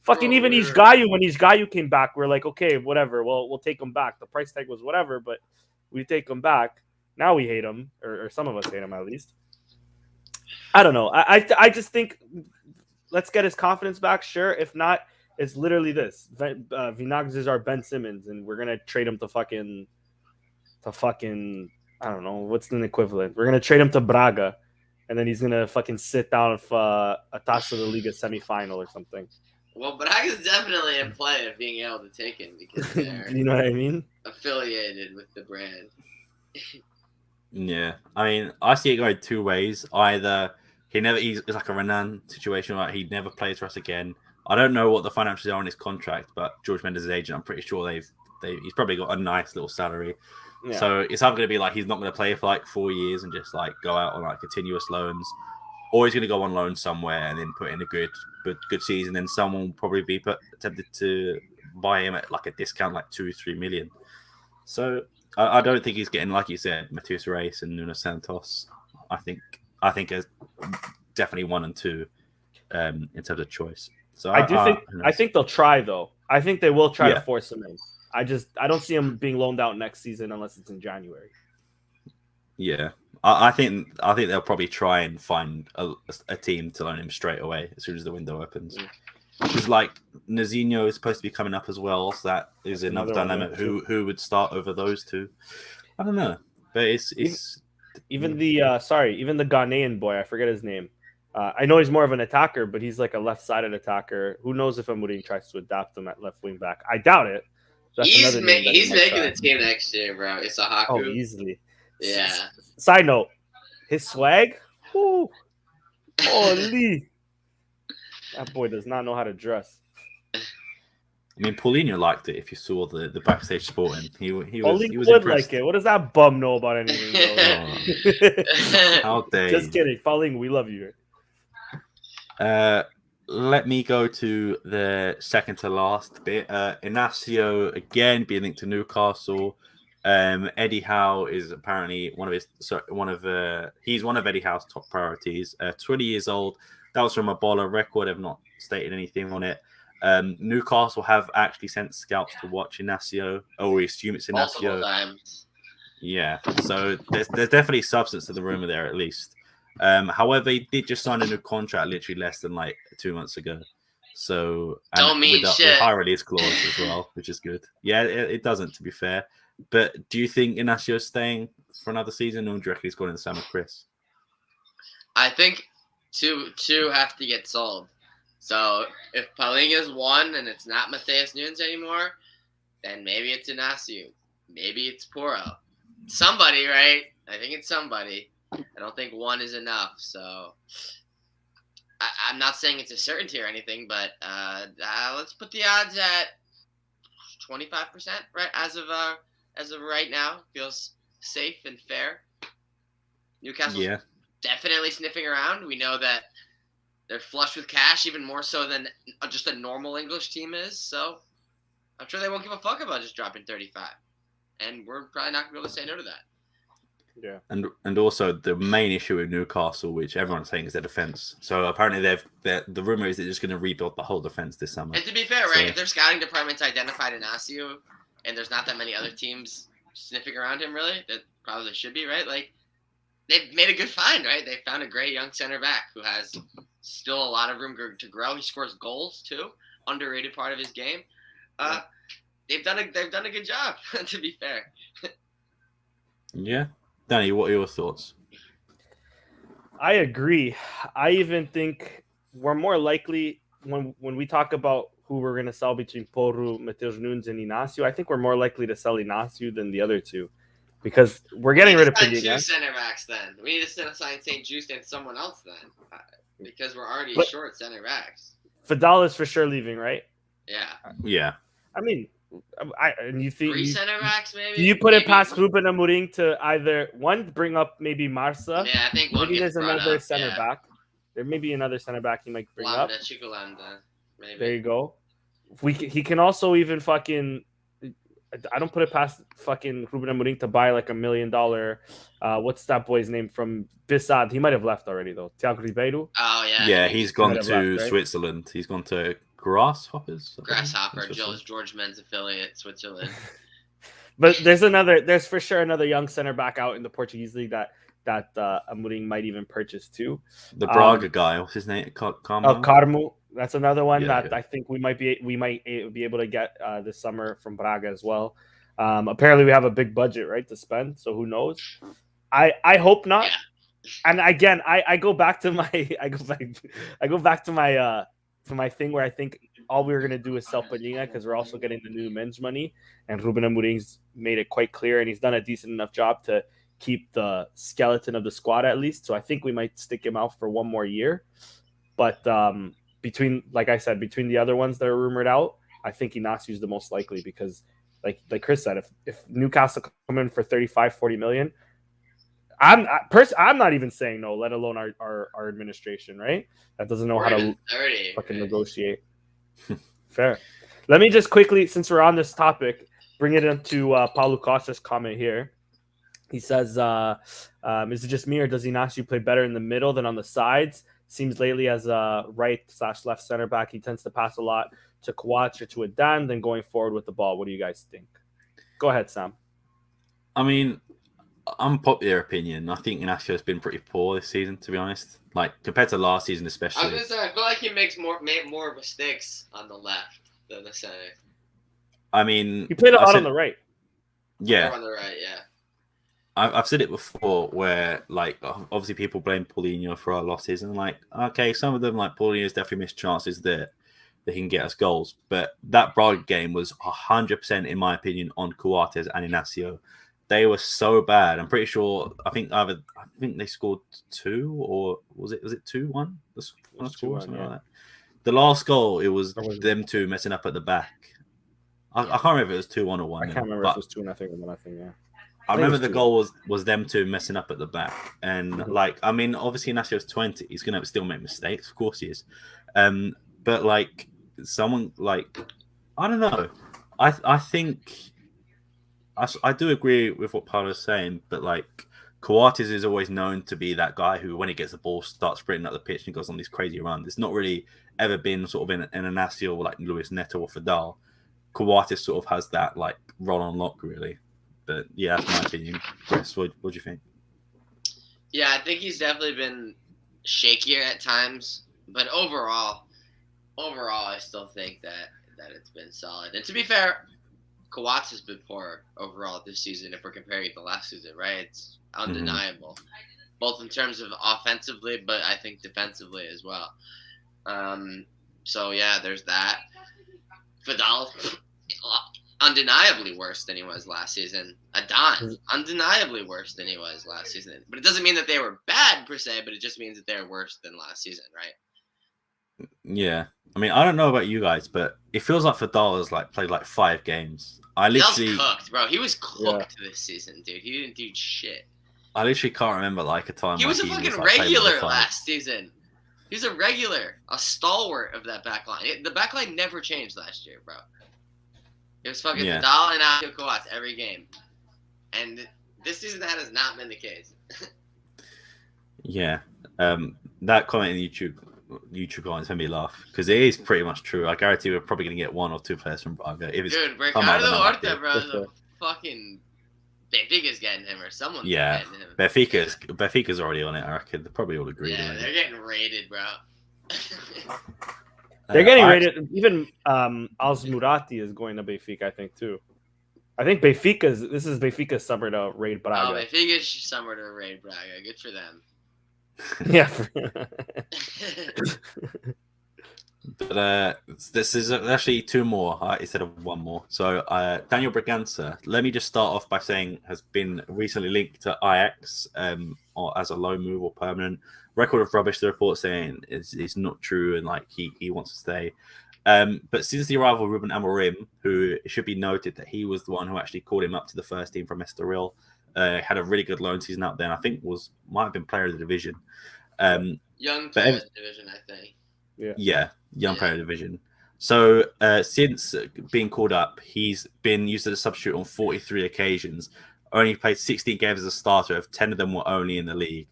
Fucking even Isgaio, when Isgaio came back, we're like, okay, whatever. We'll take him back. The price tag was whatever, but we take him back. Now we hate him, or some of us hate him at least. I don't know. I just think let's get his confidence back. Sure. If not, it's literally this. Vinagre is our Ben Simmons, and we're gonna trade him to fucking I don't know what's the equivalent. We're gonna trade him to Braga, and then he's gonna fucking sit down for a Taça da Liga semifinal or something. Well, Braga's definitely in play of being able to take him because they're you know what I mean? Affiliated with the brand. Yeah, I mean, I see it going 2 ways. Either he's like a Renan situation, like he never plays for us again. I don't know what the financials are on his contract, but George Mendes' agent, I'm pretty sure he's probably got a nice little salary. Yeah. So it's either going to be like he's not going to play for like 4 years and just like go out on like continuous loans, or he's going to go on loan somewhere and then put in a good season. Then someone will probably be tempted to buy him at like a discount, like 2-3 million. So I don't think he's getting, like you said, Matheus Reis and Nuno Santos. I think is definitely 1 and 2 in terms of choice. So I think they'll try though. I think they will try to force him in. I don't see him being loaned out next season unless it's in January. Yeah, I think they'll probably try and find a team to loan him straight away as soon as the window opens. Because like Nazinho is supposed to be coming up as well, so that is another dilemma. Who would start over those two? I don't know, but it's Even the even the Ghanaian boy, I forget his name. I know he's more of an attacker, but he's like a left-sided attacker. Who knows if Amorim tries to adapt him at left wing back? I doubt it. That's He's another name that he might making try. the team next year, bro. It's a Haku. Oh, easily. Yeah. Side note, his swag. Whoo, holy! That boy does not know how to dress. I mean, Paulinho liked it. If you saw the backstage Sporting, he was would impressed. like it. What does that bum know about anything? How dare Just kidding, Paulinho. We love you. Let me go to the second to last bit. Inacio again being linked to Newcastle. Eddie Howe is apparently he's one of Eddie Howe's top priorities. 20 years old. That was from a baller record. I've not stated anything on it. Newcastle have actually sent scouts to watch Inacio. Oh, we assume it's Inacio. Multiple times. Yeah, so there's definitely substance to the rumor there at least. However, he did just sign a new contract literally less than like 2 months ago. So Don't mean with shit. high release clause as well, which is good. Yeah, it doesn't, to be fair. But do you think Inacio's staying for another season, or do you reckon he's going in the same with Chris? I think two have to get sold. So if Paulinho's one and it's not Matheus Nunes anymore, then maybe it's Inacio. Maybe it's Porro. Somebody, right? I think it's somebody. I don't think one is enough. So I'm not saying it's a certainty or anything, but let's put the odds at 25%, right? As of right now, feels safe and fair. Newcastle's definitely sniffing around. We know that they're flush with cash, even more so than just a normal English team is. So I'm sure they won't give a fuck about just dropping 35. And we're probably not going to be able to say no to that. Yeah. And also the main issue with Newcastle, which everyone's saying, is their defense. So apparently the rumor is they're just going to rebuild the whole defense this summer. And to be fair, right, if their scouting department's identified Inacio and there's not that many other teams sniffing around him, really, that probably should be, right? Like, they've made a good find, right? They found a great young center back who has still a lot of room to grow. He scores goals too, underrated part of his game. They've done a good job, to be fair. Yeah. Danny, what are your thoughts? I agree. I even think we're more likely when we talk about who we're going to sell between Porro, Matheus Nunes, and Inacio. I think we're more likely to sell Inacio than the other two because we're getting rid of Pedro. Pedro. Two center backs then. We need to sign St. Juste and someone else then because we're already short center backs. Fidal is for sure leaving, right? Yeah. Yeah. I mean, and you think 3 center backs maybe? Do you put it past Ruben Amorim to either one bring up maybe Marsa? Yeah, I think one maybe gets there's brought another up, center back. There may be another center back he might bring up. Chico Lambda, maybe. There you go. He can also even fucking. I don't put it past fucking Ruben Amorim to buy like $1 million. What's that boy's name from Bissad? He might have left already though. Thiago Ribeiro. Oh yeah. Yeah, he's gone to left, right? Switzerland. He's gone to Grasshoppers. George Men's affiliate, Switzerland. But there's for sure another young center back out in the Portuguese league that Amorim might even purchase too. The Braga guy, what's his name? Carmo. That's another one Yeah. I think we might be able to get this summer from Braga as well. Apparently we have a big budget, right, to spend. So who knows? I hope not. Yeah. And again, I go back to my to my thing where I think all we were gonna do is sell Padinha because we're also getting the new men's money, and Ruben Amorim's made it quite clear, and he's done a decent enough job to keep the skeleton of the squad at least. So I think we might stick him out for one more year. But between the other ones that are rumored out, I think Inacio is the most likely because, like Chris said, if Newcastle come in for 35-40 million, I'm not even saying no, let alone our administration, right? That doesn't know how to fucking negotiate. Fair. Let me just quickly, since we're on this topic, bring it into Paulo Costa's comment here. He says, is it just me or does Inacio play better in the middle than on the sides? Seems lately as a right/left center back, he tends to pass a lot to Coates or to Adan than going forward with the ball. What do you guys think? Go ahead, Sam. I mean, unpopular opinion. I think Inacio has been pretty poor this season, to be honest. Like compared to last season, especially. I was gonna say, I feel like he makes more mistakes on the left than the center. I mean, he played a lot on the right. Yeah, on the right, yeah. I've said it before, where like obviously people blame Paulinho for our losses, and like okay, some of them like Paulinho's definitely missed chances that he can get us goals, but that Braga game was 100% in my opinion on Coates and Inacio. They were so bad. I'm pretty sure. I think they scored 2, or was it 2-1? The final score, something like that. The last goal, it was them two messing up at the back. I can't remember if it was 2-1 or 1. I can't remember if it was 2-0 or 1-0. Yeah. I remember the goal was them two messing up at the back, and like I mean, obviously Inacio's 20, he's gonna still make mistakes, of course he is, but like someone like I don't know, I think I do agree with what Paolo's saying, but like Coates is always known to be that guy who, when he gets the ball, starts sprinting up the pitch and goes on these crazy runs. It's not really ever been sort of in Inacio or like Luis Neto or Fidal. Coates sort of has that like run on lock, really. But yeah, that's my opinion. Chris, what do you think? Yeah, I think he's definitely been shakier at times, but overall, I still think that it's been solid. And to be fair, Coates has been poor overall this season if we're comparing it to last season, right? It's undeniable, both in terms of offensively, but I think defensively as well. So yeah, there's that. Fidal, undeniably worse than he was last season. Adon, undeniably worse than he was last season. But it doesn't mean that they were bad per se, but it just means that they're worse than last season, right? Yeah. I mean, I don't know about you guys, but it feels like Fidal has like played like 5 games. Fidal's cooked, bro. He was cooked this season, dude. He didn't do shit. I literally can't remember like a time. He was a fucking regular last season. He's a regular, a stalwart of that back line. The back line never changed last year, bro. It was fucking Fidal and Inacio Coates every game. And this season that has not been the case. Yeah. That comment in YouTube comments made me laugh, because it is pretty much true. I guarantee we're probably going to get 1 or 2 players from Braga. Dude, Ricardo Horta, bro, the fucking Benfica's getting him, or someone's getting him. Benfica's already on it, I reckon. They probably all agree. Yeah, they're getting raided, bro. They're getting rated. Even Alzmurati is going to Benfica, I think, too. I think this is Benfica's summer to raid Braga. Oh, Benfica's summer to raid Braga. Good for them. Yeah. But this is actually 2 more instead of 1 more. So Daniel Bragança, let me just start off by saying, has been recently linked to Ajax or as a loan move or permanent. Record of rubbish, the report saying is not true, and like he wants to stay. But since the arrival of Ruben Amorim, who it should be noted that he was the one who actually called him up to the first team from Estoril, had a really good loan season out there, and I think might have been player of the division. Young player of the division, I think. Yeah, young player of the division. So since being called up, he's been used as a substitute on 43 occasions. Only played 16 games as a starter. 10 of them were only in the league.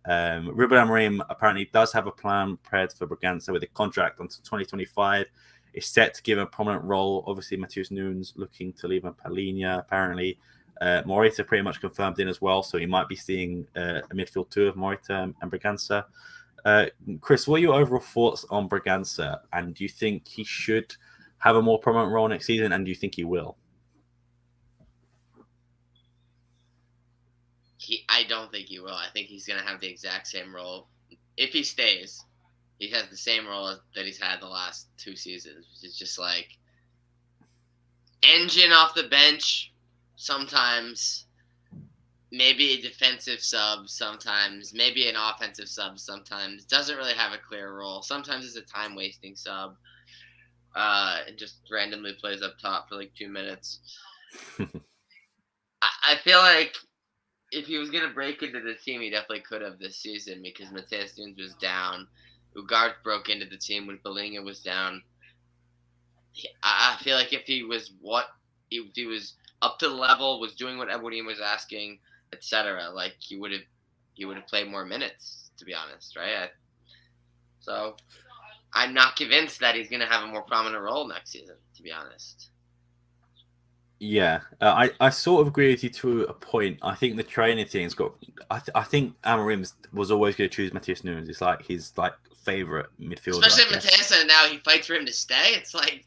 Ruben Amorim apparently does have a plan prepared for Bragança with a contract until 2025. It's set to give him a prominent role. Obviously, Matheus Nunes looking to leave, and Palhinha apparently. Morita pretty much confirmed in as well, so he might be seeing a midfield 2 of Morita and Bragança. Chris, what are your overall thoughts on Bragança, and do you think he should have a more prominent role next season, and do you think he will? I don't think he will. I think he's going to have the exact same role. If he stays, he has the same role that he's had the last 2 seasons, which is just like engine off the bench sometimes, maybe a defensive sub sometimes, maybe an offensive sub sometimes. Doesn't really have a clear role. Sometimes it's a time-wasting sub. It just randomly plays up top for like 2 minutes. I feel like if he was going to break into the team, he definitely could have this season, because Matheus Nunes was down. Ugarte broke into the team when Palhinha was down. I feel like if he was up to the level, was doing what Amorim was asking, etc., like he would have played more minutes, to be honest, right? So I'm not convinced that he's going to have a more prominent role next season, to be honest. Yeah, I sort of agree with you to a point. I think the training thing's got. I think Amorim was always going to choose Matheus Nunes. It's like his favorite midfielder. Especially Matheus, and now he fights for him to stay. It's like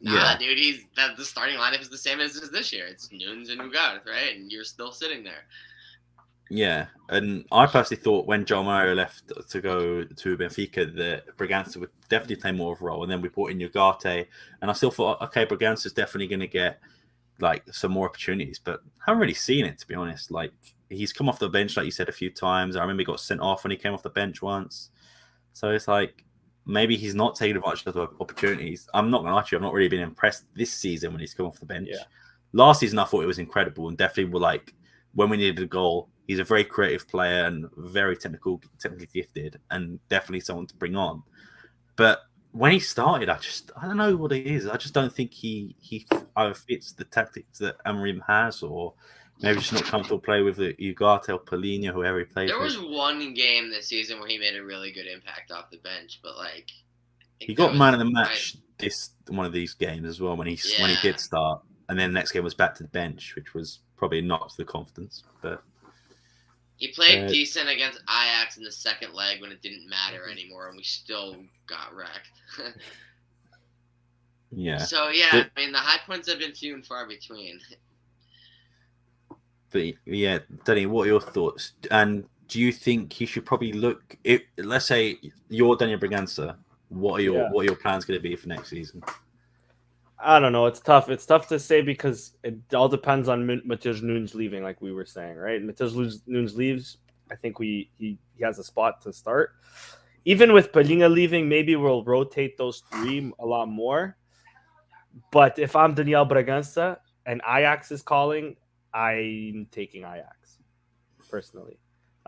Nah, dude, the starting lineup is the same as this year. It's Nunes and Ugarte, right? And you're still sitting there. Yeah, and I personally thought when João Mario left to go to Benfica that Bragança would definitely play more of a role, and then we brought in Ugarte, and I still thought, okay, Bragança's definitely going to get like some more opportunities, but I haven't really seen it, to be honest. Like, he's come off the bench, like you said, a few times. I remember he got sent off when he came off the bench once. So it's like maybe he's not taking advantage of the opportunities. I'm not going to lie to you, I've not really been impressed this season when he's come off the bench. Yeah. Last season, I thought it was incredible, and definitely were like when we needed a goal. He's a very creative player and very technically gifted, and definitely someone to bring on. But when he started, I don't know what it is. I just don't think he either fits the tactics that Amorim has, or maybe just not comfortable play with the Ugarte or Paulinho, whoever he plays There with. was one game this season where he made a really good impact off the bench, but like he got man of the match one of these games as well when he did start, and then the next game was back to the bench, which was probably not to the confidence, but. He played decent against Ajax in the second leg when it didn't matter anymore, and we still got wrecked. Yeah. So, I mean, the high points have been few and far between. But, yeah, Danny, what are your thoughts? And do you think he should probably look... let's say you're Daniel Bragança. What are your plans going to be for next season? I don't know. It's tough. It's tough to say because it all depends on Matheus Nunes leaving, like we were saying, right? Matheus Nunes leaves. I think he has a spot to start. Even with Palhinha leaving, maybe we'll rotate those three a lot more. But if I'm Daniel Bragança and Ajax is calling, I'm taking Ajax, personally.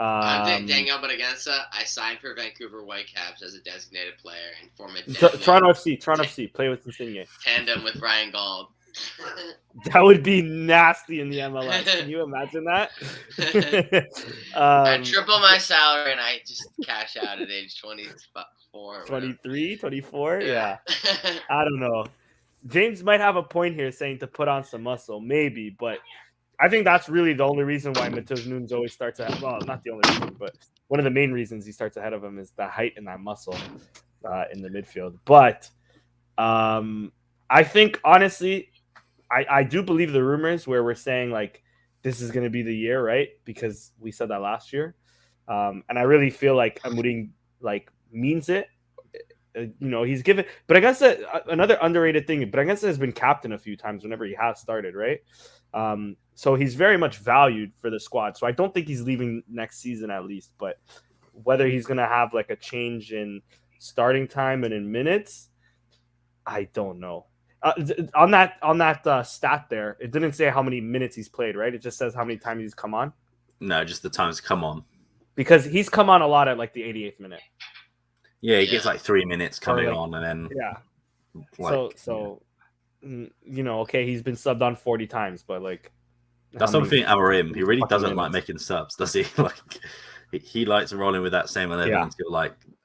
I'm Daniel Bragança. I signed for Vancouver Whitecaps as a designated player and form a Toronto FC, play with Insigne. Tandem with Ryan Gauld. That would be nasty in the MLS. Can you imagine that? I triple my salary and I just cash out at age 24. 23, 24? Yeah. I don't know. James might have a point here saying to put on some muscle, maybe, but I think that's really the only reason why Matheus Nunes always starts ahead. Well, not the only reason, but one of the main reasons he starts ahead of him is the height and that muscle in the midfield. But I think, honestly, I do believe the rumors where we're saying, like, this is going to be the year, right? Because we said that last year. And I really feel like Amorim, like, means it. He's given... Bragança, another underrated thing, Bragança has been captain a few times whenever he has started, right? So he's very much valued for the squad. So I don't think he's leaving next season at least. But whether he's going to have like a change in starting time and in minutes, I don't know. On that stat there, it didn't say how many minutes he's played, right? It just says how many times he's come on. No, just the times come on. Because he's come on a lot at like the 88th minute. Yeah, he gets like 3 minutes coming on, and then okay, he's been subbed on 40 times, but like that's something Amorim. He really doesn't like making subs, does he? Like he likes rolling with that same 11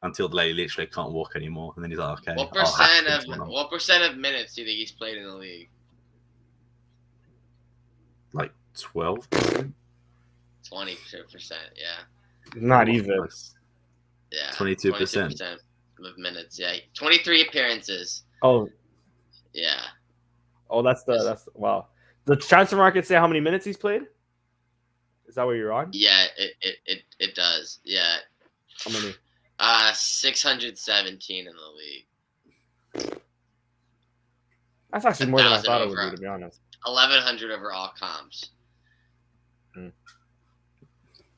until the lady literally can't walk anymore, and then he's like, okay. What percent of minutes do you think he's played in the league? Like 12. 20%, yeah. Not even. Yeah. 22% of minutes. Yeah, 23 appearances. Oh. Yeah. Oh, that's wow. The transfer market say how many minutes he's played? Is that what you're on? Yeah, it does. Yeah. How many? 617 in the league. That's actually more than I thought it would be, to be honest. 1,100 over all comps.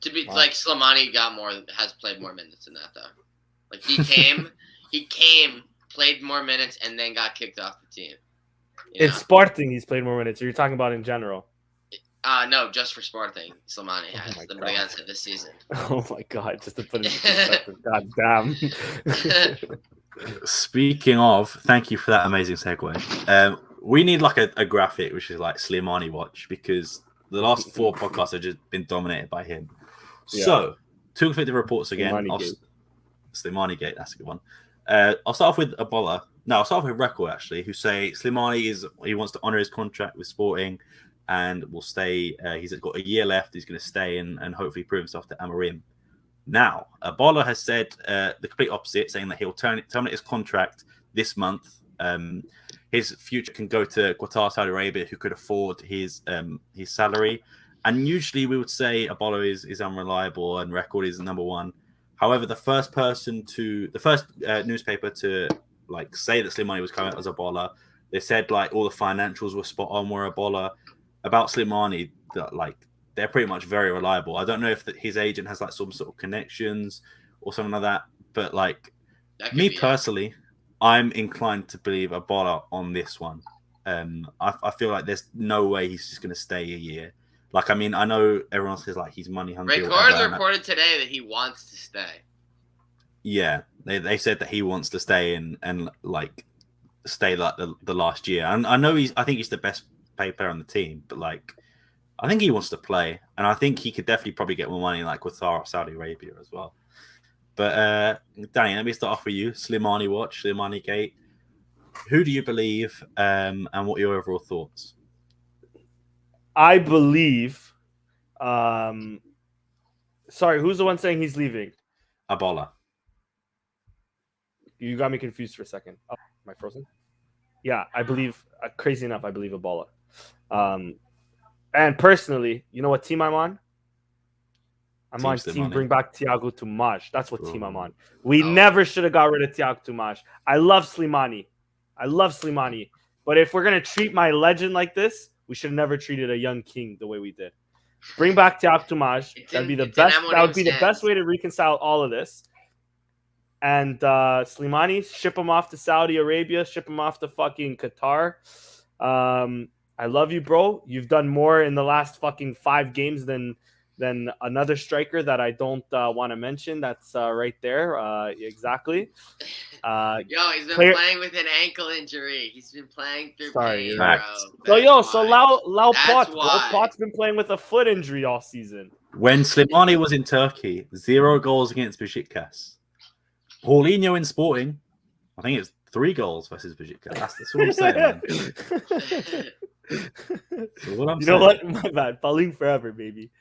To be like Slimani has played more minutes than that though. Like he came, played more minutes, and then got kicked off the team. In Sporting, he's played more minutes. Are you talking about in general? No, just for Sporting, Slimani has the Bragança this season. Oh my god! Just to put it in perspective, god damn. Speaking of, thank you for that amazing segue. We need like a graphic which is like Slimani watch, because the last 4 podcasts have just been dominated by him. Yeah. So, 2 conflicting reports again. Slimani Gate, that's a good one. I'll start off with Ebola. No, I'll start off with Record, actually, who say Slimani he wants to honour his contract with Sporting and will stay. He's got a year left. He's going to stay and hopefully prove himself to Amorim. Now, Ebola has said the complete opposite, saying that he'll terminate his contract this month. his future can go to Qatar, Saudi Arabia, who could afford his salary. And usually we would say Ebola is unreliable and record is number one. However, the first newspaper to like say that Slimani was coming out as Ebola, they said like all the financials were spot on were Ebola. About Slimani, that like they're pretty much very reliable. I don't know if his agent has like some sort of connections or something like that, but like me personally, I'm inclined to believe Ebola on this one. I feel like there's no way he's just going to stay a year. Like, I mean, I know everyone says like he's money hungry. Records reported today that he wants to stay. Yeah, they said that he wants to stay and like stay like the last year. And I think he's the best paid player on the team, but like I think he wants to play, and I think he could definitely probably get more money like with Saudi Arabia as well. But Danny, let me start off with you. Slimani watch, Slimani Gate. Who do you believe, and what are your overall thoughts? I believe. Sorry, who's the one saying he's leaving? Ebola. You got me confused for a second. Oh, am I frozen? Yeah, I believe. Crazy enough, I believe Ebola. And personally, you know what team I'm on? I'm on team bring back Thiago Tomas. That's what team I'm on. We never should have got rid of Thiago Tomas. I love Slimani. But if we're going to treat my legend like this, we should have never treated a young king the way we did. Bring back Thiago Tomas. That'd be the best. That would be the best way to reconcile all of this. And Slimani, ship him off to Saudi Arabia, ship him off to fucking Qatar. I love you, bro. You've done more in the last fucking 5 games than another striker that I don't want to mention. That's right there. Exactly. Yo, he's been playing with an ankle injury. He's been playing through pain, bro. So Lau Potts, bro. Potts been playing with a foot injury all season. When Slimani was in Turkey, 0 goals against Besiktas. Paulinho in Sporting, I think it's 3 goals versus Besiktas. That's what I'm saying, man. You know what? My bad. Paulinho forever, baby.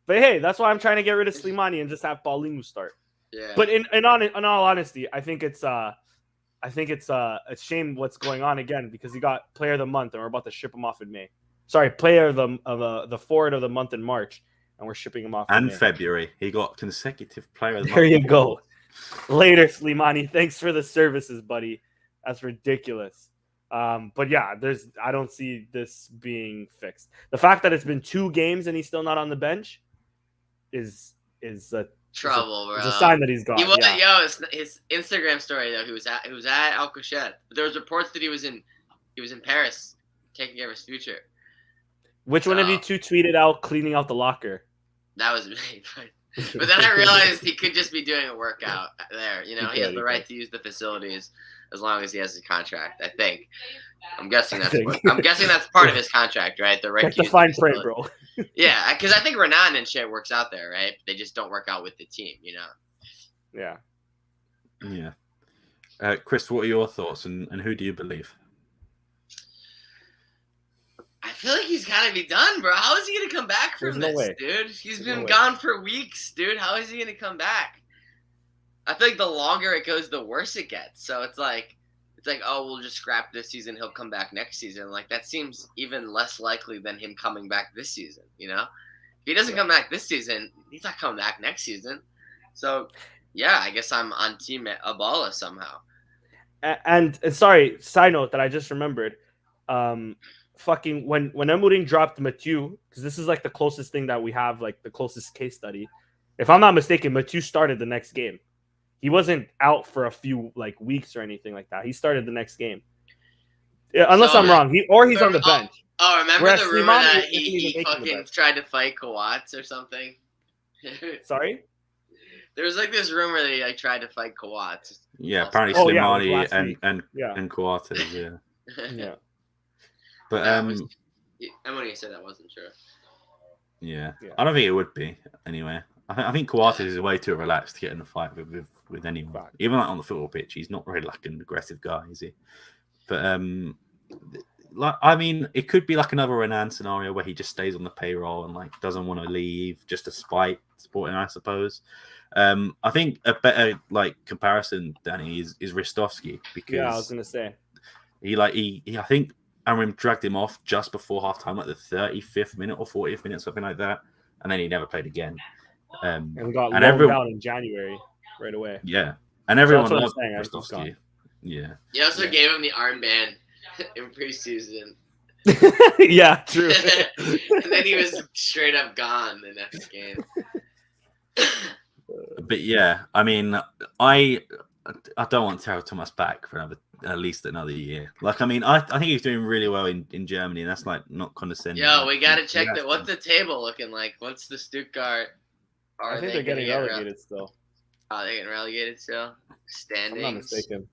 But hey, that's why I'm trying to get rid of Slimani and just have Paulinho start. Yeah. But in all honesty, I think it's a shame what's going on again because he got Player of the Month and we're about to ship him off in May. Sorry, Player of the Forward of the Month in March, and we're shipping him off. And February, he got consecutive Player of the Month. There you go. Later, Slimani. Thanks for the services, buddy. That's ridiculous. But yeah, I don't see this being fixed. The fact that it's been 2 games and he's still not on the bench is trouble, bro. It's a sign that he's gone. His Instagram story though, he was at Alcochete. There was reports that he was in Paris taking care of his future. Which one of you two tweeted out cleaning out the locker? That was me. But then I realized he could just be doing a workout there. You know, he has the right to use the facilities as long as he has a contract. I think. I'm guessing that's part of his contract, right? The right to use fine print, bro. Yeah, because I think Renan and shit works out there, right? They just don't work out with the team, you know. Yeah. Yeah. Chris, what are your thoughts, and who do you believe? I feel like he's got to be done, bro. How is he going to come back from this, dude? He's been gone for weeks, dude. How is he going to come back? I feel like the longer it goes, the worse it gets. So it's like, oh, we'll just scrap this season. He'll come back next season. Like, that seems even less likely than him coming back this season, you know? If he doesn't come back this season, he's not coming back next season. So, yeah, I guess I'm on team Ebola somehow. And sorry, side note that I just remembered. Fucking when Amorim dropped Mathieu, because this is like the closest thing that we have, like the closest case study. If I'm not mistaken, Mathieu started the next game. He wasn't out for a few like weeks or anything like that. He started the next game. Yeah, unless I'm wrong. He's on the bench. Oh, remember the rumor that he fucking tried to fight Kawats or something? Sorry? There was like this rumor that he like tried to fight Kawats. Yeah, apparently Slimani and Kawats, yeah. Yeah. But Emily said that wasn't true. Yeah, I don't think it would be anyway. I think Kawhi is way too relaxed to get in a fight with anyone. Even like on the football pitch, he's not really like an aggressive guy, is he? But like I mean, it could be like another Renan scenario where he just stays on the payroll and like doesn't want to leave just to spite Sporting, I suppose. I think a better like comparison, Danny, is Ristovski because I was gonna say I think Amorim dragged him off just before halftime, like the 35th minute or 40th minute, something like that, and then he never played again. And got and loaned out in January right away. Yeah, and everyone what I'm loved saying, Rostovsky. Yeah. He also gave him the armband in preseason. Yeah, true. And then he was straight up gone the next game. But yeah, I mean, I don't want Taro Thomas back for at least another year. Like, I mean, I think he's doing really well in Germany, and that's like not condescending. Yo, we gotta check that. What's the table looking like? What's the Stuttgart? I think they're getting relegated still. Oh, they're getting relegated still. Standings. I'm not mistaken.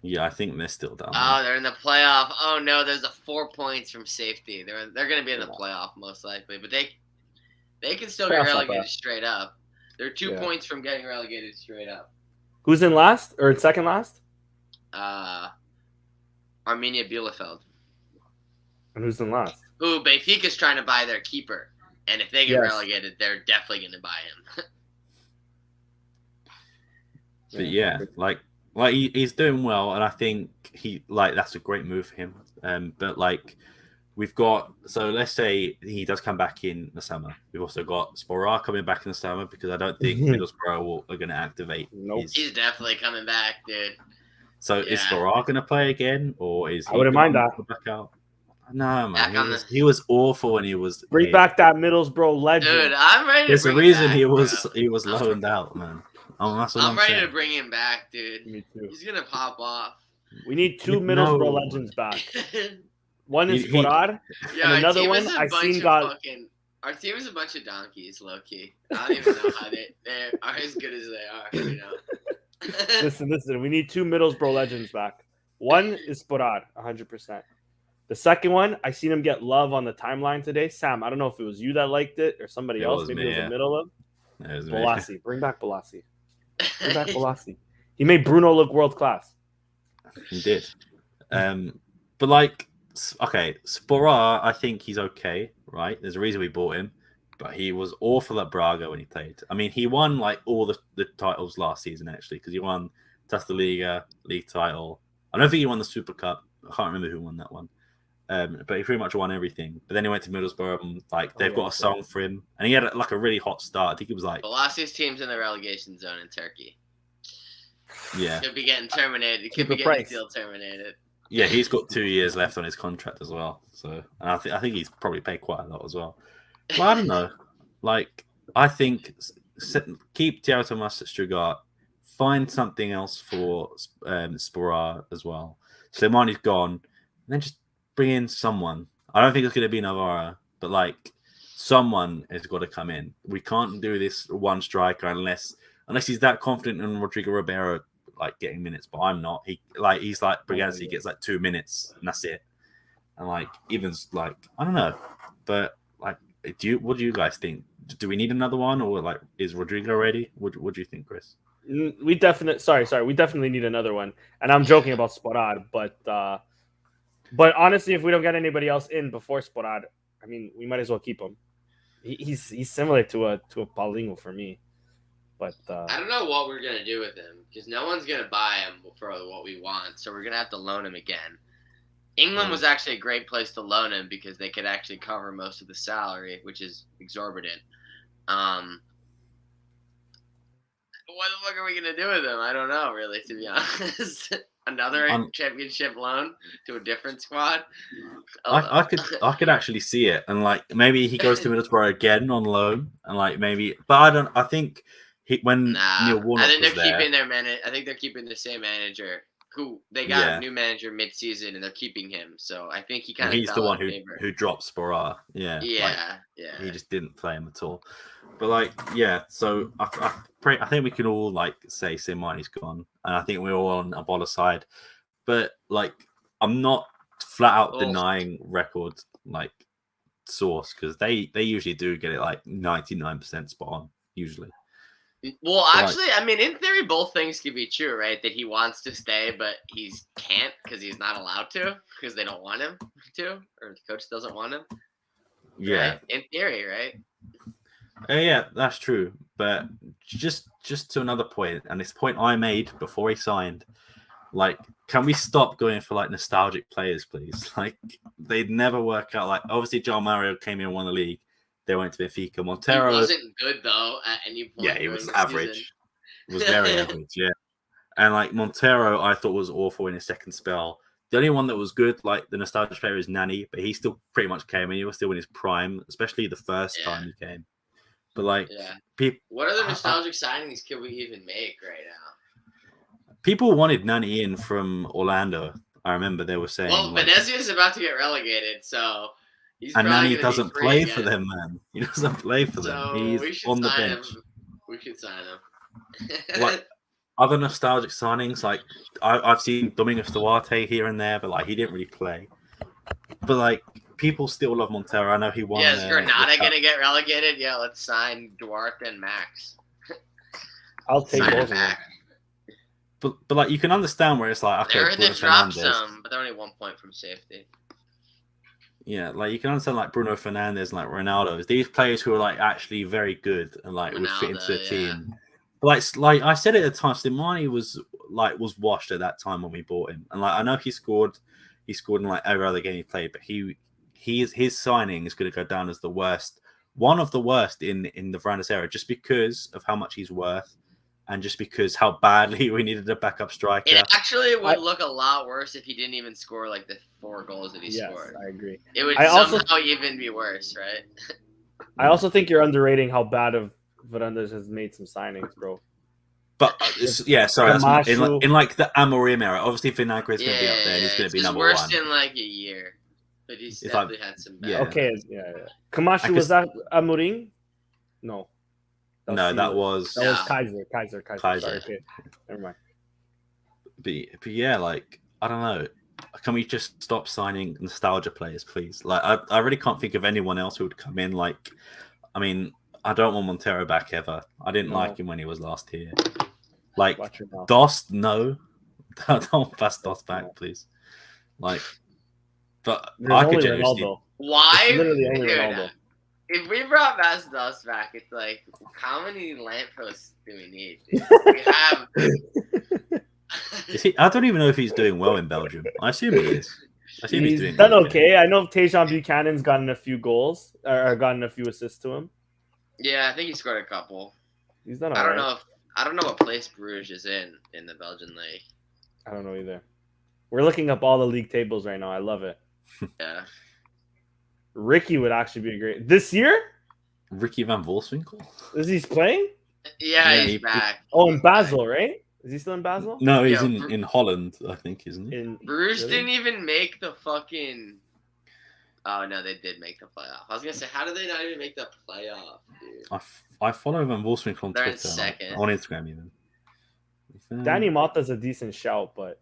Yeah, I think they're still down. Oh, they're in the playoff. Oh no, there's 4 points from safety. They're going to be in the playoff most likely, but they can still get relegated straight up. They're 2 points from getting relegated straight up. Who's in last or in second last? Arminia Bielefeld. And who's in last? Ooh, Benfica's trying to buy their keeper, and if they get relegated, they're definitely going to buy him. But yeah, like he's doing well, and I think that's a great move for him. But like we've got, so let's say he does come back in the summer. We've also got Sporar coming back in the summer because I don't think Middlesbrough are going to activate. Nope. He's definitely coming back, dude. So is Sporar going to play again, or is I wouldn't mind that back out? No, man. He was awful when he was. Bring back that Middlesbrough legend, dude. I'm ready. There's a reason he was loaned out, man. I'm ready to bring him back, dude. Me too. He's gonna pop off. We need 2 Middlesbrough legends back. One is Sporar, and another one I seen got. Our team is a bunch of donkeys, low key. I don't even know how they are as good as they are. You know. Listen. We need 2 Middlesbrough legends back. One is Sporar, 100%. The second one, I seen him get love on the timeline today. Sam, I don't know if it was you that liked it or somebody else. Maybe it was the middle of. Bolasie. Bring back Bolasie. He made Bruno look world class. He did. But like, okay, Sporar, I think he's okay, right? There's a reason we bought him, but he was awful at Braga when he played. I mean, he won like all the titles last season actually, because he won Taça Liga, league title. I don't think he won the Super Cup. I can't remember who won that one. But he pretty much won everything. But then he went to Middlesbrough and they've got a song for him, and he had like a really hot start. I think it was like Bolasie's team's in the relegation zone in Turkey. Yeah, could be getting terminated. He could be getting the deal terminated. Yeah, he's got 2 years left on his contract as well. So, and I think he's probably paid quite a lot as well. But I don't know. Like, I think keep Thiago Thomas at Stuttgart. Find something else for Sporar as well. Slimani's gone, and then just bring in someone. I don't think it's going to be Navarra, but like someone has got to come in. We can't do this one striker unless he's that confident in Rodrigo Ribeiro like getting minutes. But I'm not. He's like Briganti gets like 2 minutes and that's it. And like Evans, like I don't know, but like what do you guys think? Do we need another one, or like is Rodrigo ready? What do you think, Chris? We definitely need another one. And I'm joking about Sporar, but honestly, if we don't get anybody else in before Sporar, I mean, we might as well keep him. He's similar to a Paulinho for me. But I don't know what we're gonna do with him because no one's gonna buy him for what we want, so we're gonna have to loan him again. England was actually a great place to loan him because they could actually cover most of the salary, which is exorbitant. What the fuck are we gonna do with him? I don't know, really, to be honest. Another championship loan to a different squad. I could actually see it, and like maybe he goes to Middlesbrough again on loan, and like maybe, but I think Neil Warnock I think they're was keeping their manager. I think they're keeping the same manager who they got a new manager mid-season, and they're keeping him. So I think he's the one who dropped Sporar. Yeah, yeah. He just didn't play him at all. But like, yeah. So I think we can all like say Slimani's gone, and I think we're all on Abola's side. But like, I'm not flat out denying record like source because they usually do get it like 99% spot on usually. Well, actually, I mean, in theory, both things could be true, right? That he wants to stay, but he can't because he's not allowed to because they don't want him to, or the coach doesn't want him. Yeah, right? In theory, right? Yeah, that's true. But just to another point, and this point I made before he signed, Like, can we stop going for like nostalgic players, please? Like, they'd never work out. Like, obviously, João Mario came in and won the league. They went to Benfica. Montero He wasn't good though at any point. yeah, he during was the average. season. Was very average, yeah. And like Montero, I thought was awful in his second spell. The only one that was good, like the nostalgia player, is Nani, but he still pretty much came and he was still in his prime, especially the first time he came. But like, what other nostalgic signings can we even make right now? People wanted Nani in from Orlando. I remember they were saying. Well, like, Venezia is about to get relegated, so he's and probably Nani doesn't be free play again. for them, man. He doesn't play for them. So He's on the bench. We should sign him. Like other nostalgic signings, like I've seen Domingos Duarte here and there, but like he didn't really play. But like people still love Montero. I know he won. Yeah, is Granada gonna get relegated? Yeah, let's sign Duarte and Max. I'll take both of them. But like you can understand where it's like okay, They're in the drop zone, but they're only 1 point from safety. Yeah, like you can understand like Bruno Fernandes, like Ronaldo. These players who are like actually very good and like would fit into the team. But like I said at the time, Slimani was washed at that time when we bought him, and like I know he scored in like every other game he played, but his signing is going to go down as the worst, one of the worst in the Varandas era, just because of how much he's worth, and just because how badly we needed a backup striker. It actually would look a lot worse if he didn't even score like the 4 goals that he scored. Yes, I agree. It would somehow even be worse, right? I also think you're underrating how bad of Varandas has made some signings, bro. But yeah, sorry, that's in like the Amorim era. Obviously, Vinagre is going to be up there, and he's going to be number one. Worst in like a year, but he's definitely had some bad. Yeah. Okay, yeah. Kamashi, was that Amorim? No. That was Kaiser. Sorry, okay. Never mind. But yeah, like I don't know. Can we just stop signing nostalgia players, please? Like I really can't think of anyone else who would come in. Like, I mean, I don't want Montero back ever. I didn't like him when he was last here. Like Dost, no. Don't pass Dost back, please. Like, but I could genuinely. Why? It's literally only Ronaldo. If we brought Dost back, it's like, how many lampposts do we need? We have. I don't even know if he's doing well in Belgium. I assume he is. He's doing done okay. I know Tejan Buchanan's gotten a few goals or gotten a few assists to him. Yeah, I think he scored a couple. He's done. I don't know what place Bruges is in the Belgian league. I don't know either. We're looking up all the league tables right now. I love it. Yeah. Ricky would actually be a great this year. Ricky van Wolfswinkel? Is he playing? Yeah, he's back. Oh, in Basel, right? Is he still in Basel? No, he's in Holland, I think, isn't he? Bruges didn't even make the fucking. Oh no, they did make the playoff. I was gonna say, how did they not even make the playoff, dude? I follow Van Wolfswinkel on They're Twitter, on Instagram even. Danny Mata's a decent shout, but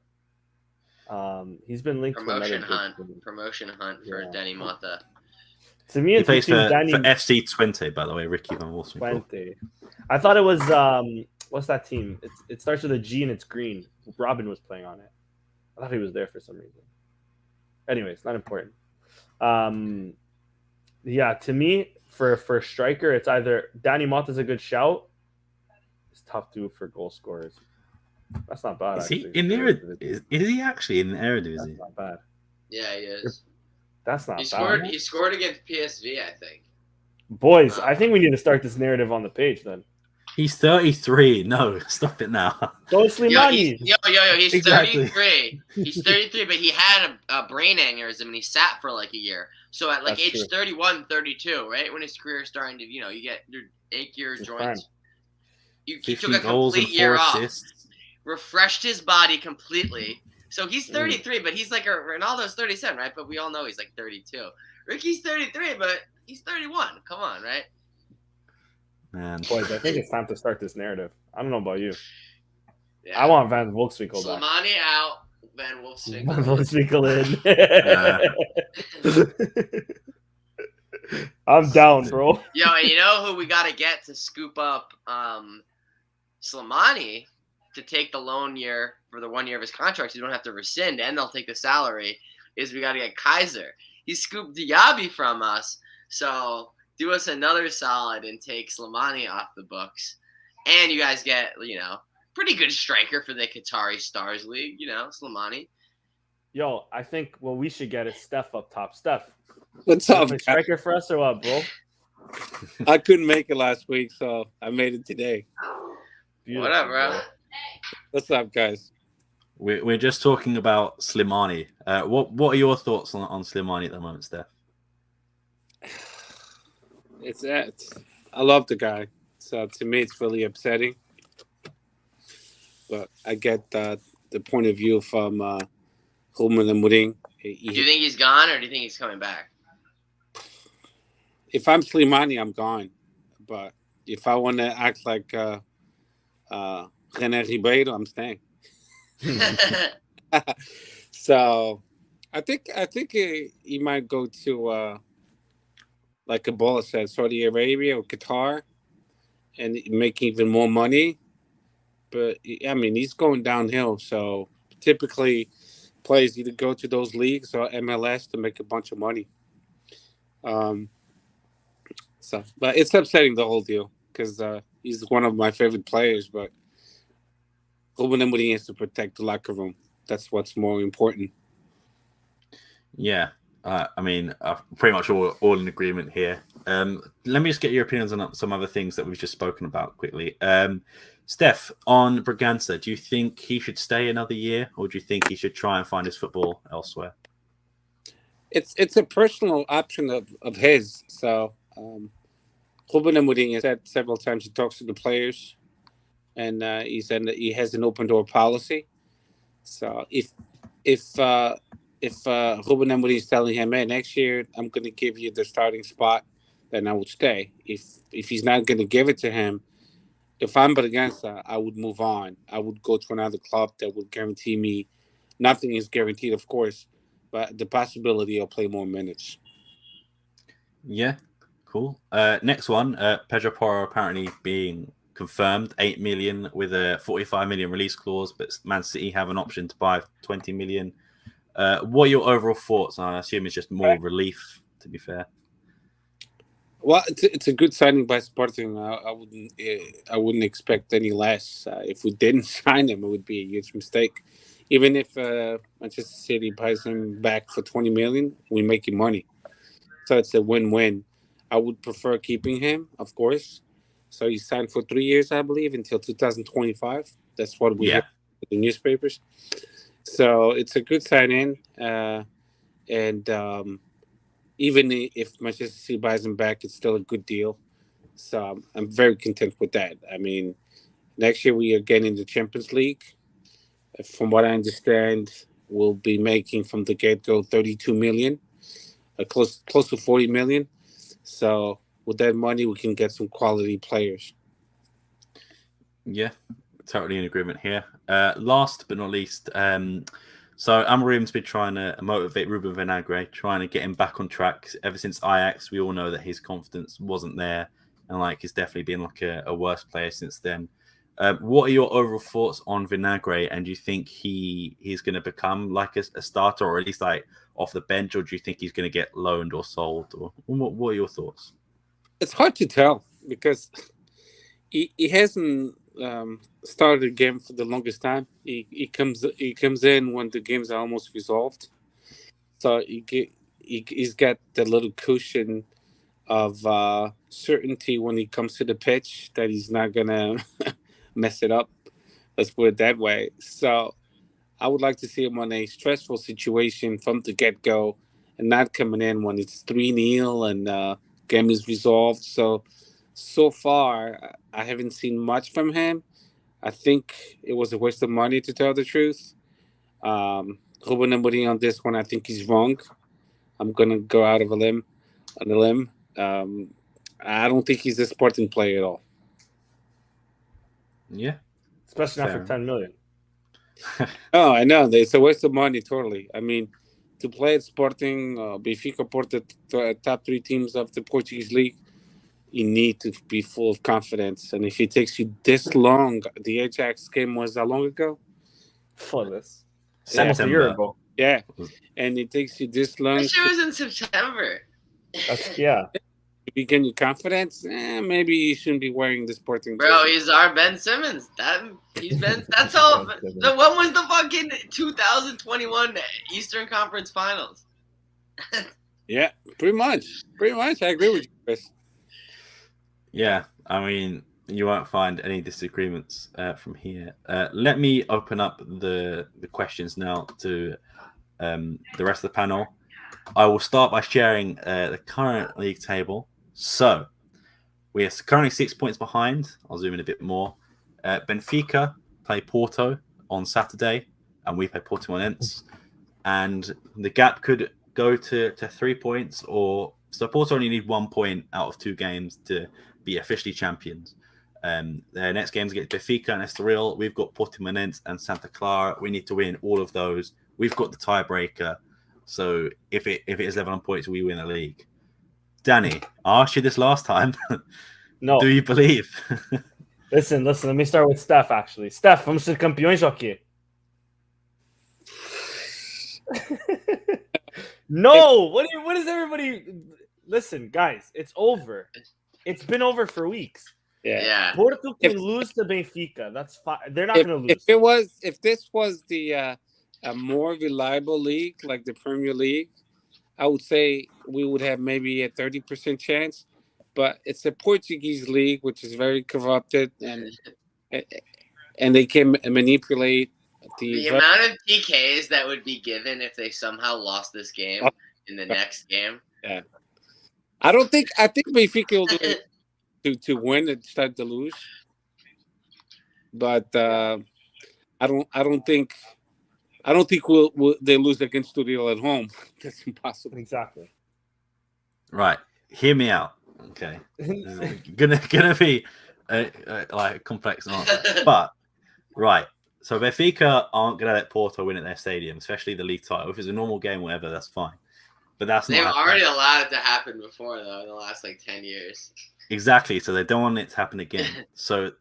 he's been linked promotion hunt for Danny Mata. To me, he plays for FC Twente, by the way, Ricky van Wolfswinkel. Twente. I thought it was what's that team? It starts with a G and it's green. Robin was playing on it. I thought he was there for some reason. Anyways, not important. Yeah, to me, for striker, it's either Danny Mata's a good shout. It's tough to do for goal scorers. That's not bad. Is he in there? Is he actually in the Eredivisie? That's not bad. Yeah, he is. That's not bad. He scored against PSV, I think. Boys, I think we need to start this narrative on the page then. He's 33. No, stop it now. Go Slimani. Yo, he's exactly. 33. He's 33, but he had a brain aneurysm and he sat for like a year. So at like age 31, 32, right? When his career is starting to, you get your ache your joints. He took a complete year off. Refreshed his body completely. So he's 33, but he's like Ronaldo's 37, right? But we all know he's like 32. Ricky's 33, but he's 31. Come on, right? Man. Boys, I think it's time to start this narrative. I don't know about you. Yeah. I want Van Wolfswinkel back. Slimani out, Van Wolfswinkel. in. I'm down, bro. Yo, and you know who we got to get to scoop up Slimani to take the loan year for the 1 year of his contract, so you don't have to rescind, and they'll take the salary, is we got to get Kaiser. He scooped Diaby from us, so do us another solid and take Slimani off the books. And you guys get, pretty good striker for the Qatari Stars League, Slimani. Yo, I think what we should get is Steph up top. Steph, What's you up, play guys? striker for us or what, bro? I couldn't make it last week, so I made it today. Beautiful, What up, bro? What's up, guys? We're just talking about Slimani. What are your thoughts on Slimani at the moment, Steph? It's I love the guy, so to me it's really upsetting. But I get the point of view from Ruben Amorim. Do you think he's gone, or do you think he's coming back? If I'm Slimani, I'm gone. But if I want to act like René Ribeiro, I'm staying. So I think he might go to like Ebola said, Saudi Arabia or Qatar, and make even more money. But I mean, he's going downhill. So typically, players either go to those leagues or MLS to make a bunch of money. But it's upsetting, the whole deal, because he's one of my favorite players. But Ruben Amorim has to protect the locker room. That's what's more important. Yeah, I mean, pretty much all in agreement here. Let me just get your opinions on some other things that we've just spoken about quickly. Steph, on Bragança, do you think he should stay another year, or do you think he should try and find his football elsewhere? It's a personal option of his. So Ruben Amorim has said several times he talks to the players, and he said that he has an open door policy. So if Ruben Amorim is telling him, "Hey, next year I'm going to give you the starting spot," then I would stay. If he's not going to give it to him, if I'm Bragança, I would move on. I would go to another club that would guarantee me. Nothing is guaranteed, of course, but the possibility of play more minutes. Yeah, cool. Next one, Pedro Poro apparently being confirmed, 8 million with a 45 million release clause, but Man City have an option to buy 20 million. What are your overall thoughts? I assume it's just more relief, to be fair. Well, it's a good signing by Sporting. I wouldn't expect any less. If we didn't sign him, it would be a huge mistake. Even if Manchester City buys him back for 20 million, we're making money. So it's a win-win. I would prefer keeping him, of course. So he signed for 3 years, I believe, until 2025. That's what we hear in the newspapers. So it's a good sign-in. Even if Manchester City buys him back, it's still a good deal. So I'm very content with that. I mean, next year we are getting the Champions League. From what I understand, we'll be making from the get-go 32 million, close to 40 million. So with that money, we can get some quality players. Yeah, totally in agreement here. Last but not least, so Amorim's been trying to motivate Ruben Vinagre, trying to get him back on track. Ever since Ajax, we all know that his confidence wasn't there, and he's definitely been a worse player since then. What are your overall thoughts on Vinagre, and do you think he's going to become a starter, or at least off the bench, or do you think he's going to get loaned or sold? Or what are your thoughts? It's hard to tell because he hasn't started a game for the longest time. He comes in when the games are almost resolved, so he's got the little cushion of certainty when he comes to the pitch that he's not gonna mess it up. Let's put it that way. So I would like to see him on a stressful situation from the get-go and not coming in when it's 3-0 and game is resolved. So far, I haven't seen much from him. I think it was a waste of money, to tell the truth. Ruben Amorim on this one, I think he's wrong. I'm going to go out on a limb. I don't think he's a Sporting player at all. Yeah. Especially not for 10 million. Oh, I know. It's a waste of money, totally. I mean, to play at Sporting, Benfica, Porto, the top 3 teams of the Portuguese league, you need to be full of confidence. And if it takes you this long, the Ajax game was how long ago? Almost September. a year ago. Yeah. And it takes you this long. That shit was in September. Yeah. to begin your confidence, maybe you shouldn't be wearing the Sporting Bro, jersey. he's our Ben Simmons. That's all. When was the fucking 2021 Eastern Conference Finals? Yeah, pretty much. I agree with you, Chris. Yeah, I mean, you won't find any disagreements from here. Let me open up the questions now to the rest of the panel. I will start by sharing the current league table. So we are currently 6 points behind. I'll zoom in a bit more. Benfica play Porto on Saturday, and we play Portimonense. And the gap could go to 3 points, or so Porto only need 1 point out of 2 games to be officially champions. Their next games against Benfica and Estoril. We've got Portimonense and Santa Clara. We need to win all of those. We've got the tiebreaker. So if it is 11 points, we win the league. Danny, I asked you this last time. No. Do you believe? Listen. Let me start with Steph, actually. Steph, vamos ser campeões ou quê? No! What is everybody... Listen, guys, it's over. It's been over for weeks. Yeah. Porto can lose to Benfica. That's fine. They're not going to lose. If this was the a more reliable league like the Premier League, I would say we would have maybe a 30% chance. But it's a Portuguese league, which is very corrupted, and they can manipulate the amount of PKs that would be given if they somehow lost this game in the next game. Yeah, I think Benfica will do it to win and start to lose, but I don't think they lose against Estoril at home. That's impossible. Exactly. Right. Hear me out. Okay. This is gonna be like a complex answer, but right. So Benfica aren't gonna let Porto win at their stadium, especially the league title. If it's a normal game, whatever, that's fine. But that's they've not already allowed it to happen before, though, in the last 10 years. Exactly. So they don't want it to happen again. so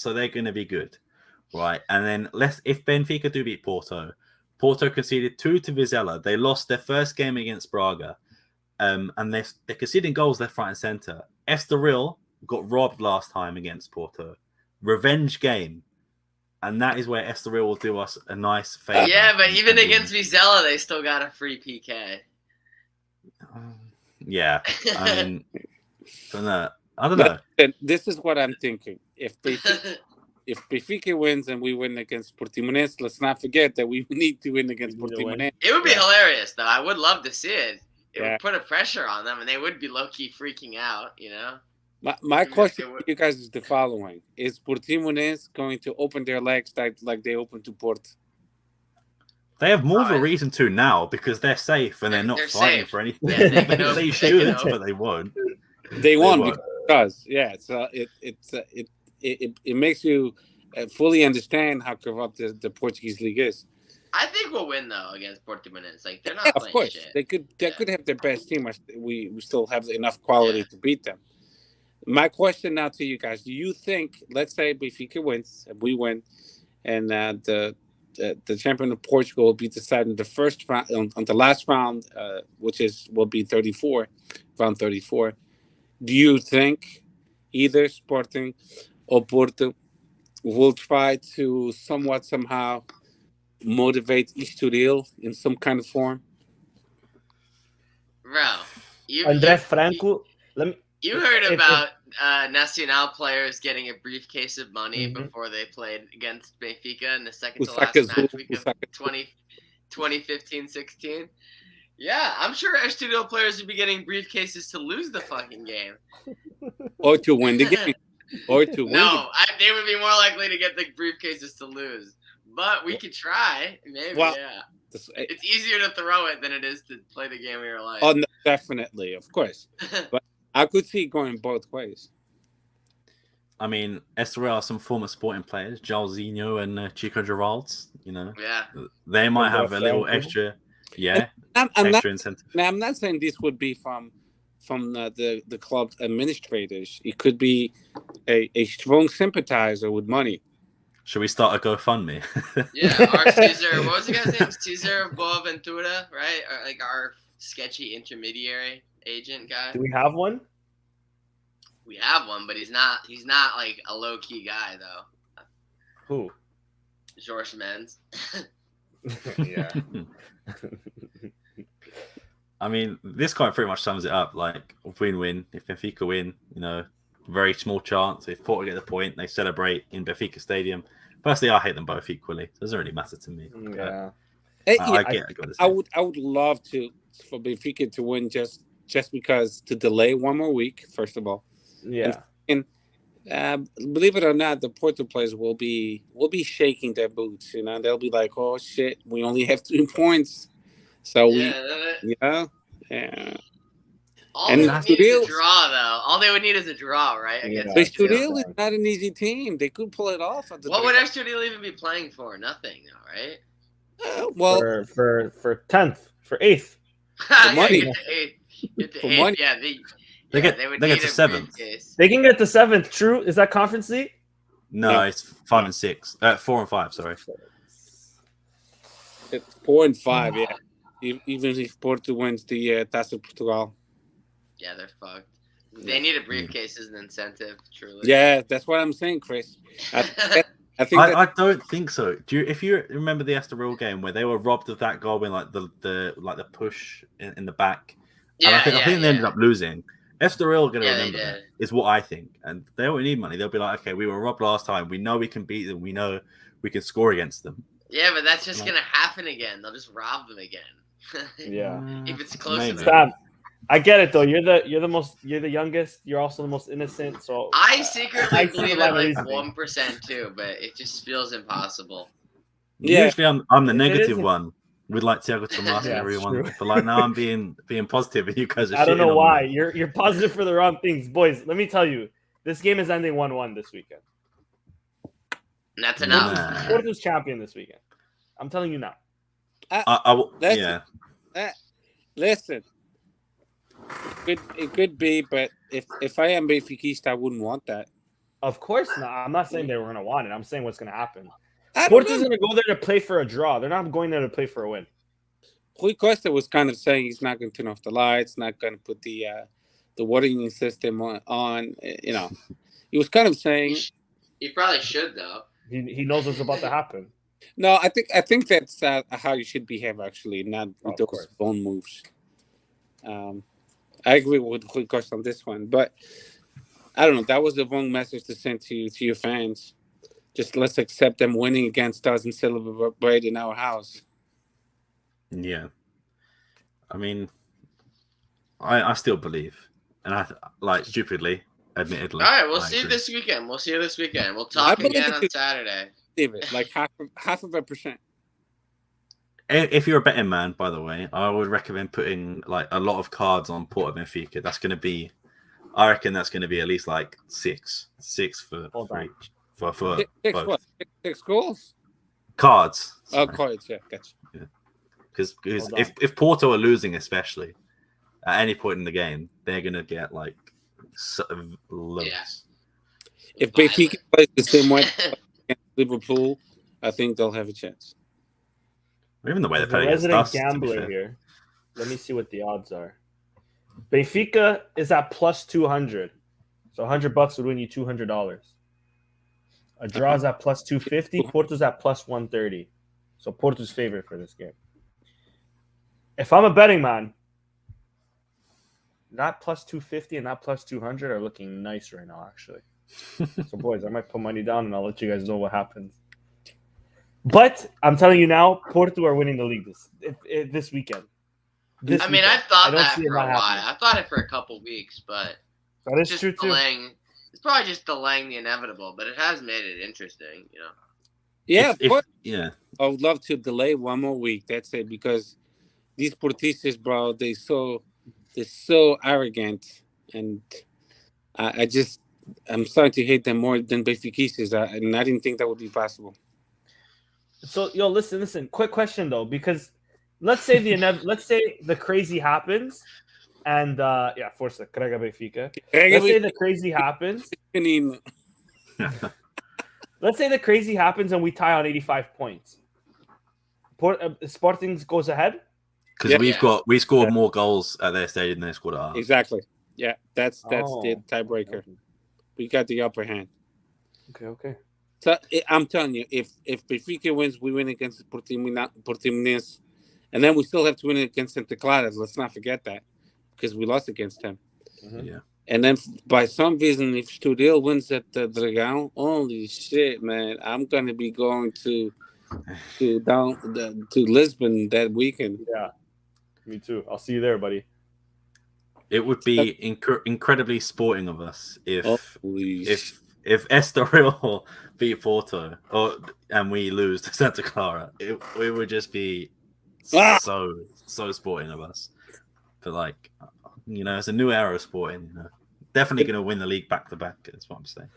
they're gonna be good, right? And then if Benfica do beat Porto conceded 2 to Vizela. They lost their first game against Braga. And they're conceding goals left, right, and centre. Estoril got robbed last time against Porto. Revenge game. And that is where Estoril will do us a nice favour. Yeah, but even against Vizela, they still got a free PK. Yeah. I mean, I don't know. This is what I'm thinking. If Benfica wins and we win against Portimonense, let's not forget that we need to win against Portimonense. It would be hilarious, though. I would love to see it. It would put a pressure on them, and they would be low-key freaking out, you know? My question to you guys is the following. Is Portimonense going to open their legs like they opened to Porto? They have more of a reason to now because they're safe and they're not fighting safe for anything. Yeah, they should, but they won't. They won't because so it makes you fully understand how corrupt the Portuguese league is. I think we'll win though against Portimonense. Like they're not playing of course shit. they could have their best team. We still have enough quality to beat them. My question now to you guys: do you think, let's say Benfica wins, and we win, and the champion of Portugal will be decided in the first round, on the last round, which will be round 34? Do you think either Sporting or Porto will try to somehow motivate Estoril in some kind of form? Bro, André Franco, you heard about Nacional players getting a briefcase of money before they played against Benfica in the second to last match week of 2015-16? Yeah, I'm sure Estoril players would be getting briefcases to lose the fucking game. Or to win the game. No, they would be more likely to get the briefcases to lose. But we could try, maybe, yeah. It's easier to throw it than it is to play the game of your life. Oh, no, definitely, of course. But I could see it going both ways. I mean, Estoril are some former Sporting players, Jairzinho and Chico Geralds, you know. Yeah. They might have a little extra, extra incentive. Now, I'm not saying this would be from the club's administrators. It could be a strong sympathizer with money. Should we start a GoFundMe? Yeah, our Cesar, what was the guy's name? Cesar Boaventura, right? Like our sketchy intermediary agent guy. Do we have one? We have one, but he's not like a low key guy though. Who? Jorge Mendes. Yeah. I mean, this kind of pretty much sums it up. Like, if we win, if Benfica win, very small chance. If Porto get the point, they celebrate in Benfica Stadium. Personally, I hate them both equally. It doesn't really matter to me. Yeah. I would love for Benfica to win just because to delay one more week. First of all, yeah. And believe it or not, the Porto players will be shaking their boots. They'll be like, "Oh shit, we only have 2 points." So yeah. All they would need is a draw, though. All they would need is a draw, right? Estoril is not an easy team. They could pull it off. What would Estoril even be playing for? Nothing, though, right? Well, for 10th, for 8th. For money. Get to For 8th. money. Yeah, they get to 7th. They can get to 7th. True. Is that Conference League? No, it's 5 and 6. 4 and 5. Sorry. It's 4 and 5. Yeah. Even if Porto wins the Taça de Portugal. Yeah, they're fucked. They need a briefcase as an incentive, truly. Yeah, that's what I'm saying, Chris. I don't think so. If you remember the Estoril game where they were robbed of that goal in like the push in the back, I think they ended up losing. Estoril are going to remember that, is what I think, and they don't need money. They'll be like, okay, we were robbed last time. We know we can beat them. We know we can score against them. Yeah, but that's just going to happen again. They'll just rob them again. Yeah, if it's close enough. Sam, I get it though. You're the youngest. You're also the most innocent. So I secretly believe at like 1% too, but it just feels impossible. Yeah. Usually I'm the negative one. We'd like Thiago Tomás and everyone, but like now I'm being positive, and you guys are. I don't know why you're positive for the wrong things, boys. Let me tell you, this game is ending 1-1 this weekend. And that's enough. Porto's champion this weekend. I'm telling you now. Listen, it could be, but if I am Benfiquista, I wouldn't want that. Of course not. I'm not saying they were going to want it. I'm saying what's going to happen. Porto's going to go there to play for a draw. They're not going there to play for a win. Rui Costa was kind of saying he's not going to turn off the lights, not going to put the watering system on. He was kind of saying he probably should though. He knows what's about to happen. No, I think that's how you should behave, actually, not with those phone moves. I agree with Rui Costa on this one, but I don't know. That was the wrong message to send to your fans. Just let's accept them winning against us and celebrate in our house. Yeah. I mean, I still believe, and I stupidly, admittedly. All right, we'll see you this weekend. We'll talk again on Saturday. David, like half of a percent. If you're a betting man, by the way, I would recommend putting like a lot of cards on Porto Benfica. That's going to be, I reckon that's going to be at least like six for each. For both. Six goals? Cards. Oh, cards, yeah, gotcha. Because if Porto are losing, especially at any point in the game, they're going to get like loads. Yeah. If Benfica plays the same way against Liverpool, I think they'll have a chance. Even the way they're playing against us. Gambler here. Let me see what the odds are. Benfica is at plus 200, so $100 would win you $200. A draw is at plus 250. Porto's at plus 130, so Porto's favorite for this game. If I'm a betting man, not plus 250 and not plus 200 are looking nice right now, actually. So, boys, I might put money down, and I'll let you guys know what happens. But I'm telling you now, Porto are winning the league this weekend. I've thought that for a while. I've thought it for a couple weeks, but that is true too. It's probably just delaying the inevitable, but it has made it interesting, Yeah, yeah. I would love to delay one more week. That's it, because these Portistas, bro, they're so arrogant, and I'm starting to hate them more than Benfiquistas, and I didn't think that would be possible. So, listen. Quick question though, because let's say the crazy happens, and força, Crega Benfica. Let's say the crazy happens. Let's say the crazy happens and we tie on 85 points. Sporting goes ahead because we scored more goals at their stadium than they scored at ours. Exactly. Yeah, that's the tiebreaker. Okay. We got the upper hand. Okay. So I'm telling you, if Benfica wins, we win against Portimonense, and then we still have to win against Santa Clara. Let's not forget that, because we lost against them. Mm-hmm. Yeah. And then by some reason, if Estoril wins at the Dragão, holy shit, man! I'm gonna be going to Lisbon that weekend. Yeah, me too. I'll see you there, buddy. It would be incredibly sporting of us if Holy if Estoril beat Porto and we lose to Santa Clara. It would just be so sporting of us. But like, it's a new era of sporting. Definitely going to win the league back to back. That's what I'm saying.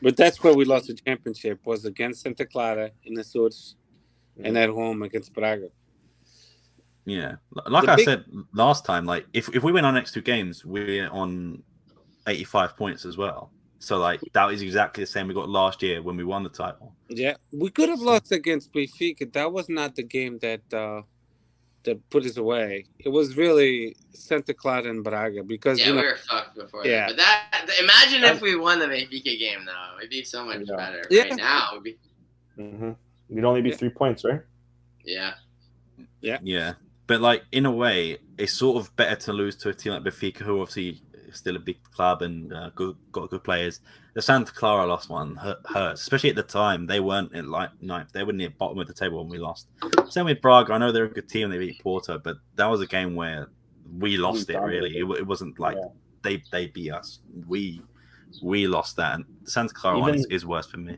But that's where we lost the championship, was against Santa Clara in the Açores, and at home against Braga. Yeah, like I said last time, like if we win our next two games, we're on 85 points as well. So like that is exactly the same we got last year when we won the title. Yeah, we could have lost against Benfica. That was not the game that put us away. It was really Santa Clara and Braga, because we were fucked before. Yeah. But imagine if we won the Benfica game though. It'd be so much better. Yeah. Right now, it'd be. Mm-hmm. You'd only be 3 points, right? Yeah. Yeah. But like in a way, it's sort of better to lose to a team like Benfica, who obviously is still a big club and got good players. The Santa Clara lost one hurts, especially at the time. They weren't at like ninth; they were near bottom of the table when we lost. Same with Braga. I know they're a good team; they beat Porto, but that was a game where we lost it. Really, it wasn't like they beat us. We lost that, and the Santa Clara one is worse for me.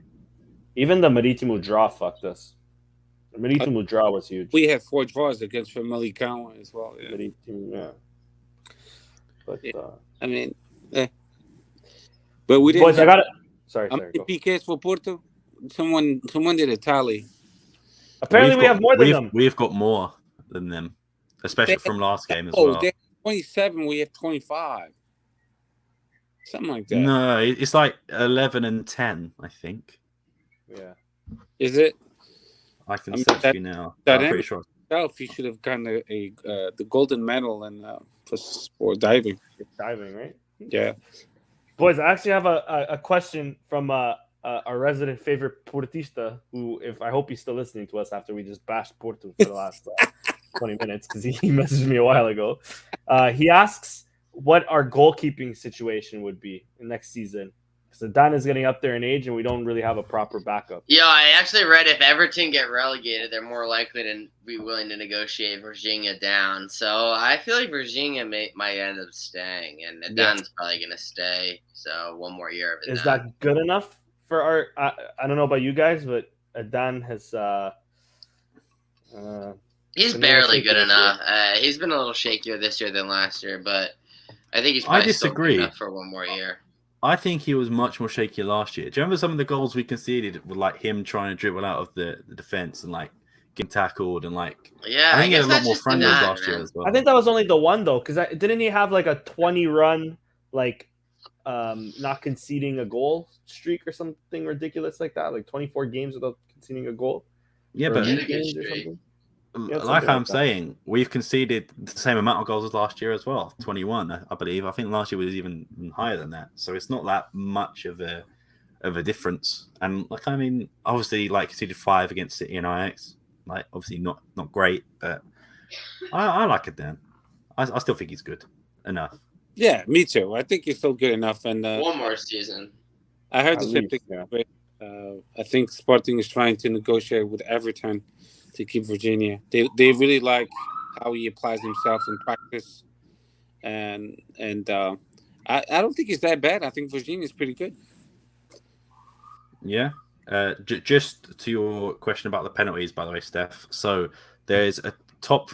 Even the Marítimo draw fucked us. The Marítimo draw was huge. We had 4 draws against Famalicão as well. Yeah. Marítimo, yeah. But I mean, but we didn't. Boys, I got it. Sorry. How many PKs for Porto? Someone did a tally. Apparently, we have more than them. We've got more than them, especially from last game as well. They have 27. We have 25. Something like that. No, it's like 11 and 10, I think. Yeah. Is it? I can search you now. I'm pretty sure. He should have gotten the golden medal and for diving. Diving, right? Yeah. Boys, I actually have a question from our resident favorite Portista, who, I hope he's still listening to us after we just bashed Porto for the last 20 minutes, because he messaged me a while ago. He asks what our goalkeeping situation would be in next season. So Dan is getting up there in age, and we don't really have a proper backup. Yeah, I actually read if Everton get relegated, they're more likely to be willing to negotiate Virginia down. So I feel like Virginia might end up staying, and Dan's probably going to stay. So one more year of it. Is that good enough for our? I don't know about you guys, but Dan has. He's barely good enough. He's been a little shakier this year than last year, but I think he's probably still good enough for one more year. I think he was much more shaky last year. Do you remember some of the goals we conceded with like him trying to dribble out of the defense and like getting tackled and like? Yeah, I think he had a lot more friendlies last year as well. I think that was only the one though, because didn't he have like a 20 run like not conceding a goal streak or something ridiculous like that, like 24 games without conceding a goal? Yeah, but like I'm saying, we've conceded the same amount of goals as last year as well, 21, I believe. I think last year was even higher than that, so it's not that much of a difference. And like, I mean, obviously, like conceded 5 against City and Ajax, like obviously not great, but I like it. Dan, I still think he's good enough. Yeah, me too. I think he's still good enough. And one more season. I heard the same thing. Yeah. I think Sporting is trying to negotiate with Everton to keep Virginia. They really like how he applies himself in practice, and I don't think he's that bad. I think Virginia is pretty good. Yeah. Just to your question about the penalties, by the way, Steph. So there's a top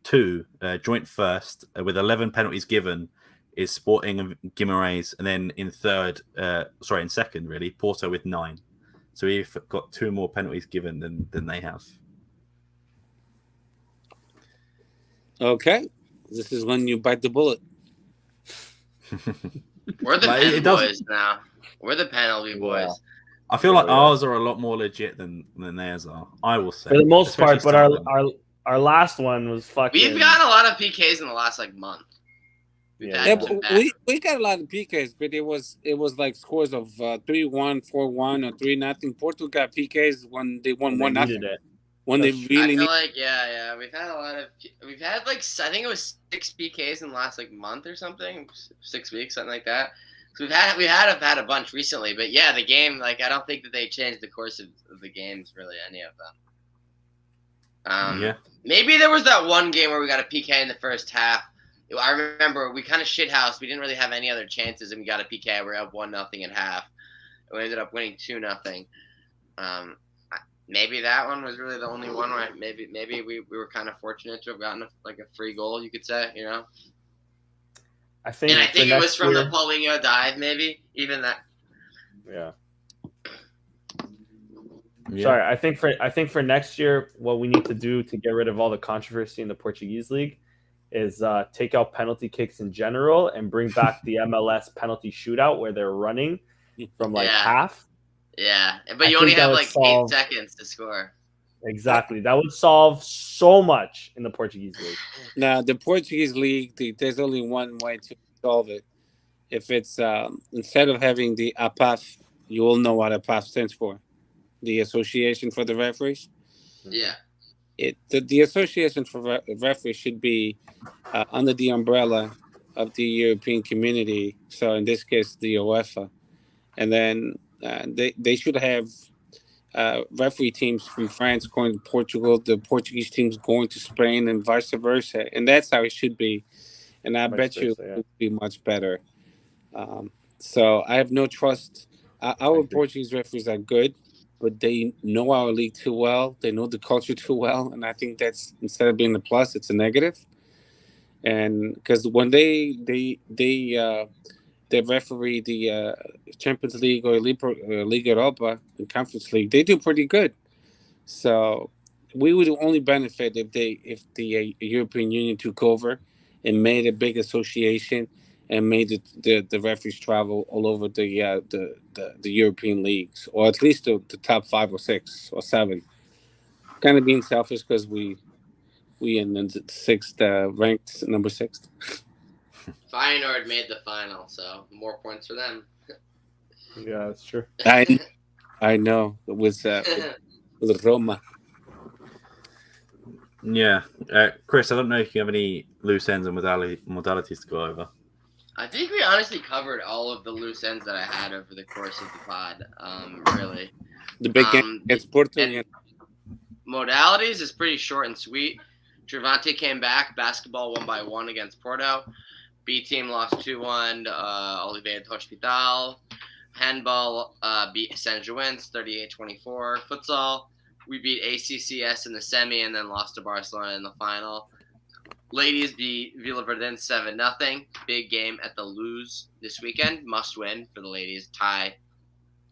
2 joint first with 11 penalties given is Sporting and Guimarães, and then in second really Porto with 9. So we've got 2 more penalties given than they have. Okay, this is when you bite the bullet. We're the penalty boys now. We're the penalty boys. I feel like ours are a lot more legit than theirs are. I will say for the most part, but our last one was fucking. We've got a lot of PKs in the last month. We've Yeah, had Yeah, some but bad. we got a lot of PKs, but it was like scores of 3-1, 4-1, or 3-0. Portugal got PKs when they won When they 1-0. needed it. When they That's true. I really feel need. like we've had a lot of like I think it was 6 PKs in the last like month or something, 6 weeks, something like that. So we've had a bunch recently, but yeah, the game, like, I don't think that they changed the course of the games really, any of them. Yeah. Maybe there was that one game where we got a PK in the first half. I remember we kind of shithoused. We didn't really have any other chances, and we got a PK. We were up 1-0 in half. We ended up winning 2-0. Maybe that one was really the only one where maybe we were kind of fortunate to have gotten a free goal, you could say, you know. I think. And I think it was from year, the Paulinho dive, maybe even that. Yeah. Yeah. Sorry, I think for next year, what we need to do to get rid of all the controversy in the Portuguese league is take out penalty kicks in general and bring back the MLS penalty shootout where they're running from like Yeah. half. Yeah, but I you only think that have would like solve- 8 seconds to score. Exactly. That would solve so much in the Portuguese league. Now, the Portuguese league, there's only one way to solve it. If it's instead of having the APAF, you all know what APAF stands for, the Association for the Referees. Yeah. The Association for Referees should be under the umbrella of the European Community. So in this case, the UEFA, and then they should have referee teams from France going to Portugal, the Portuguese teams going to Spain, and vice versa. And that's how it should be. And I Vice bet you versa, yeah. it would be much better. So I have no trust. Our agree. Portuguese referees are good, but they know our league too well. They know the culture too well, and I think that's, instead of being a plus, it's a negative. And because when they referee the Champions League or Liga Europa, the Conference League, they do pretty good. So we would only benefit if the European Union took over and made a big association and made the referees travel all over the European leagues, or at least the top 5 or 6 or 7. Kind of being selfish because we in the 6th ranked number 6th. Feyenoord made the final, so more points for them. Yeah, that's true. I know it was with Roma. Yeah. Chris, I don't know if you have any loose ends and modalities to go over. I think we honestly covered all of the loose ends that I had over the course of the pod. Really. The big game against Porto. And modalities is pretty short and sweet. Trevante came back. Basketball 1-1 against Porto. B team lost 2-1 Oliveira Hospital. Handball beat San Joaquins 38-24. Futsal, we beat ACCS in the semi and then lost to Barcelona in the final. Ladies beat Villaverdin 7-0. Big game at the Luz this weekend. Must win for the ladies. Tie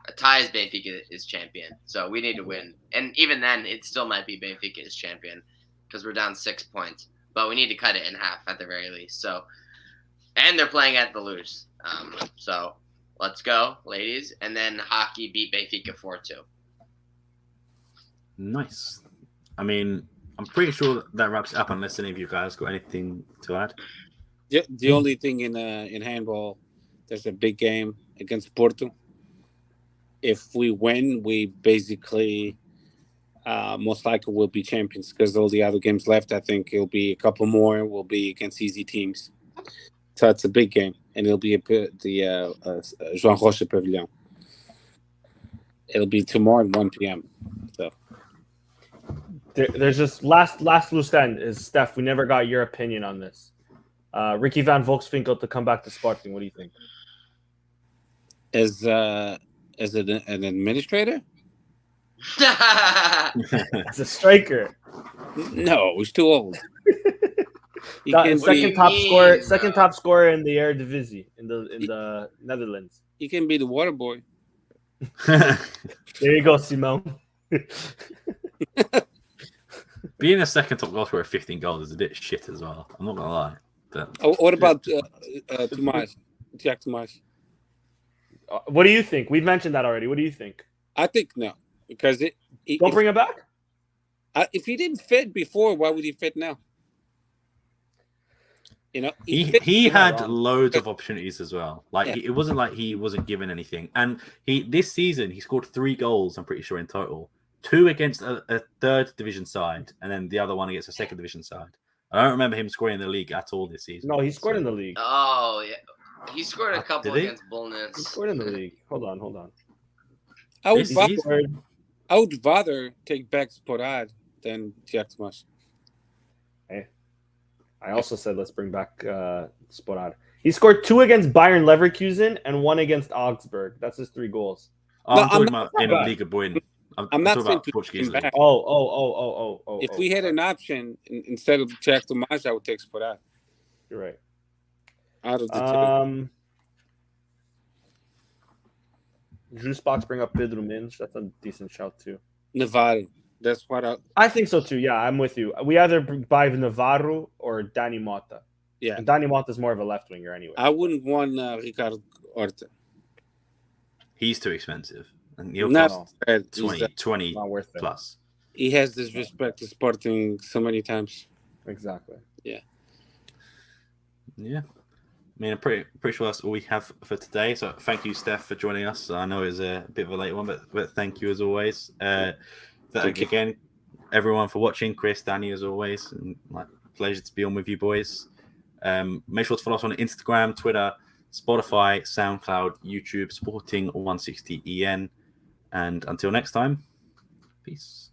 is Benfica is champion. So we need to win. And even then, it still might be Benfica is champion because we're down 6 points. But we need to cut it in half at the very least. So, and they're playing at the Luz. So let's go, ladies. And then hockey beat Benfica 4-2. Nice. I mean, I'm pretty sure that wraps it up unless any of you guys got anything to add. Yeah, the only thing in handball, there's a big game against Porto. If we win, we basically most likely will be champions because all the other games left, I think it'll be a couple more, will be against easy teams. So it's a big game, and it'll be the João Rocha Pavilion. It'll be tomorrow at 1 p.m. So There's just last loose end is Steph. We never got your opinion on this. Ricky Van Volkswinkel to come back to Sporting. What do you think? As an administrator? As a striker. No, he's too old. Second top scorer in the Eredivisie in the Netherlands. He can be the water boy. There you go, Simone. Being a second top goal scorer with 15 goals is a bit shit as well. I'm not gonna lie. But What about Tomás? Jack Tomás? What do you think? We've mentioned that already. What do you think? I think no, because Don't bring it back. If he didn't fit before, why would he fit now? You know, he You're not had wrong. loads of opportunities as well. Like Yeah. it wasn't like he wasn't given anything. And this season he scored 3 goals. I'm pretty sure in total, 2 against a third division side, and then the other one against a second division side. I don't remember him scoring in the league at all this season. No, he scored So- in the league. Oh yeah, he scored a couple Did he? against Bullness. He scored in the league. Hold on. I would This rather, season? Scored. I would rather take back Sporad than Tiago Tomás. I also said let's bring back Sporad. He scored 2 against Bayern Leverkusen and 1 against Augsburg. That's his 3 goals. Oh, No, I'm talking I'm about not in bad. Liga Boyn. I'm not talking saying about to Portuguese take him league. back. Oh. If we had an option instead of Tiago Tomás, I would take Sporad You're right. out of the two. Juice Box bring up Pedro Minge. That's a decent shout too. Navarro. That's what I think so too. Yeah, I'm with you. We either buy Navarro or Dani Mota. Yeah. And Dani Mota is more of a left winger anyway. I wouldn't want Ricardo Horta. He's too expensive, and he'll Not cost bad. 20 Not worth it. plus. He has disrespect to Sporting so many times. Exactly. Yeah. I mean, I'm pretty sure that's all we have for today. So thank you, Steph, for joining us. I know it was a bit of a late one, but thank you as always. Again, everyone for watching. Chris, Danny, as always, and pleasure to be on with you boys. Make sure to follow us on Instagram, Twitter, Spotify, SoundCloud, YouTube, Sporting160EN. And until next time, peace.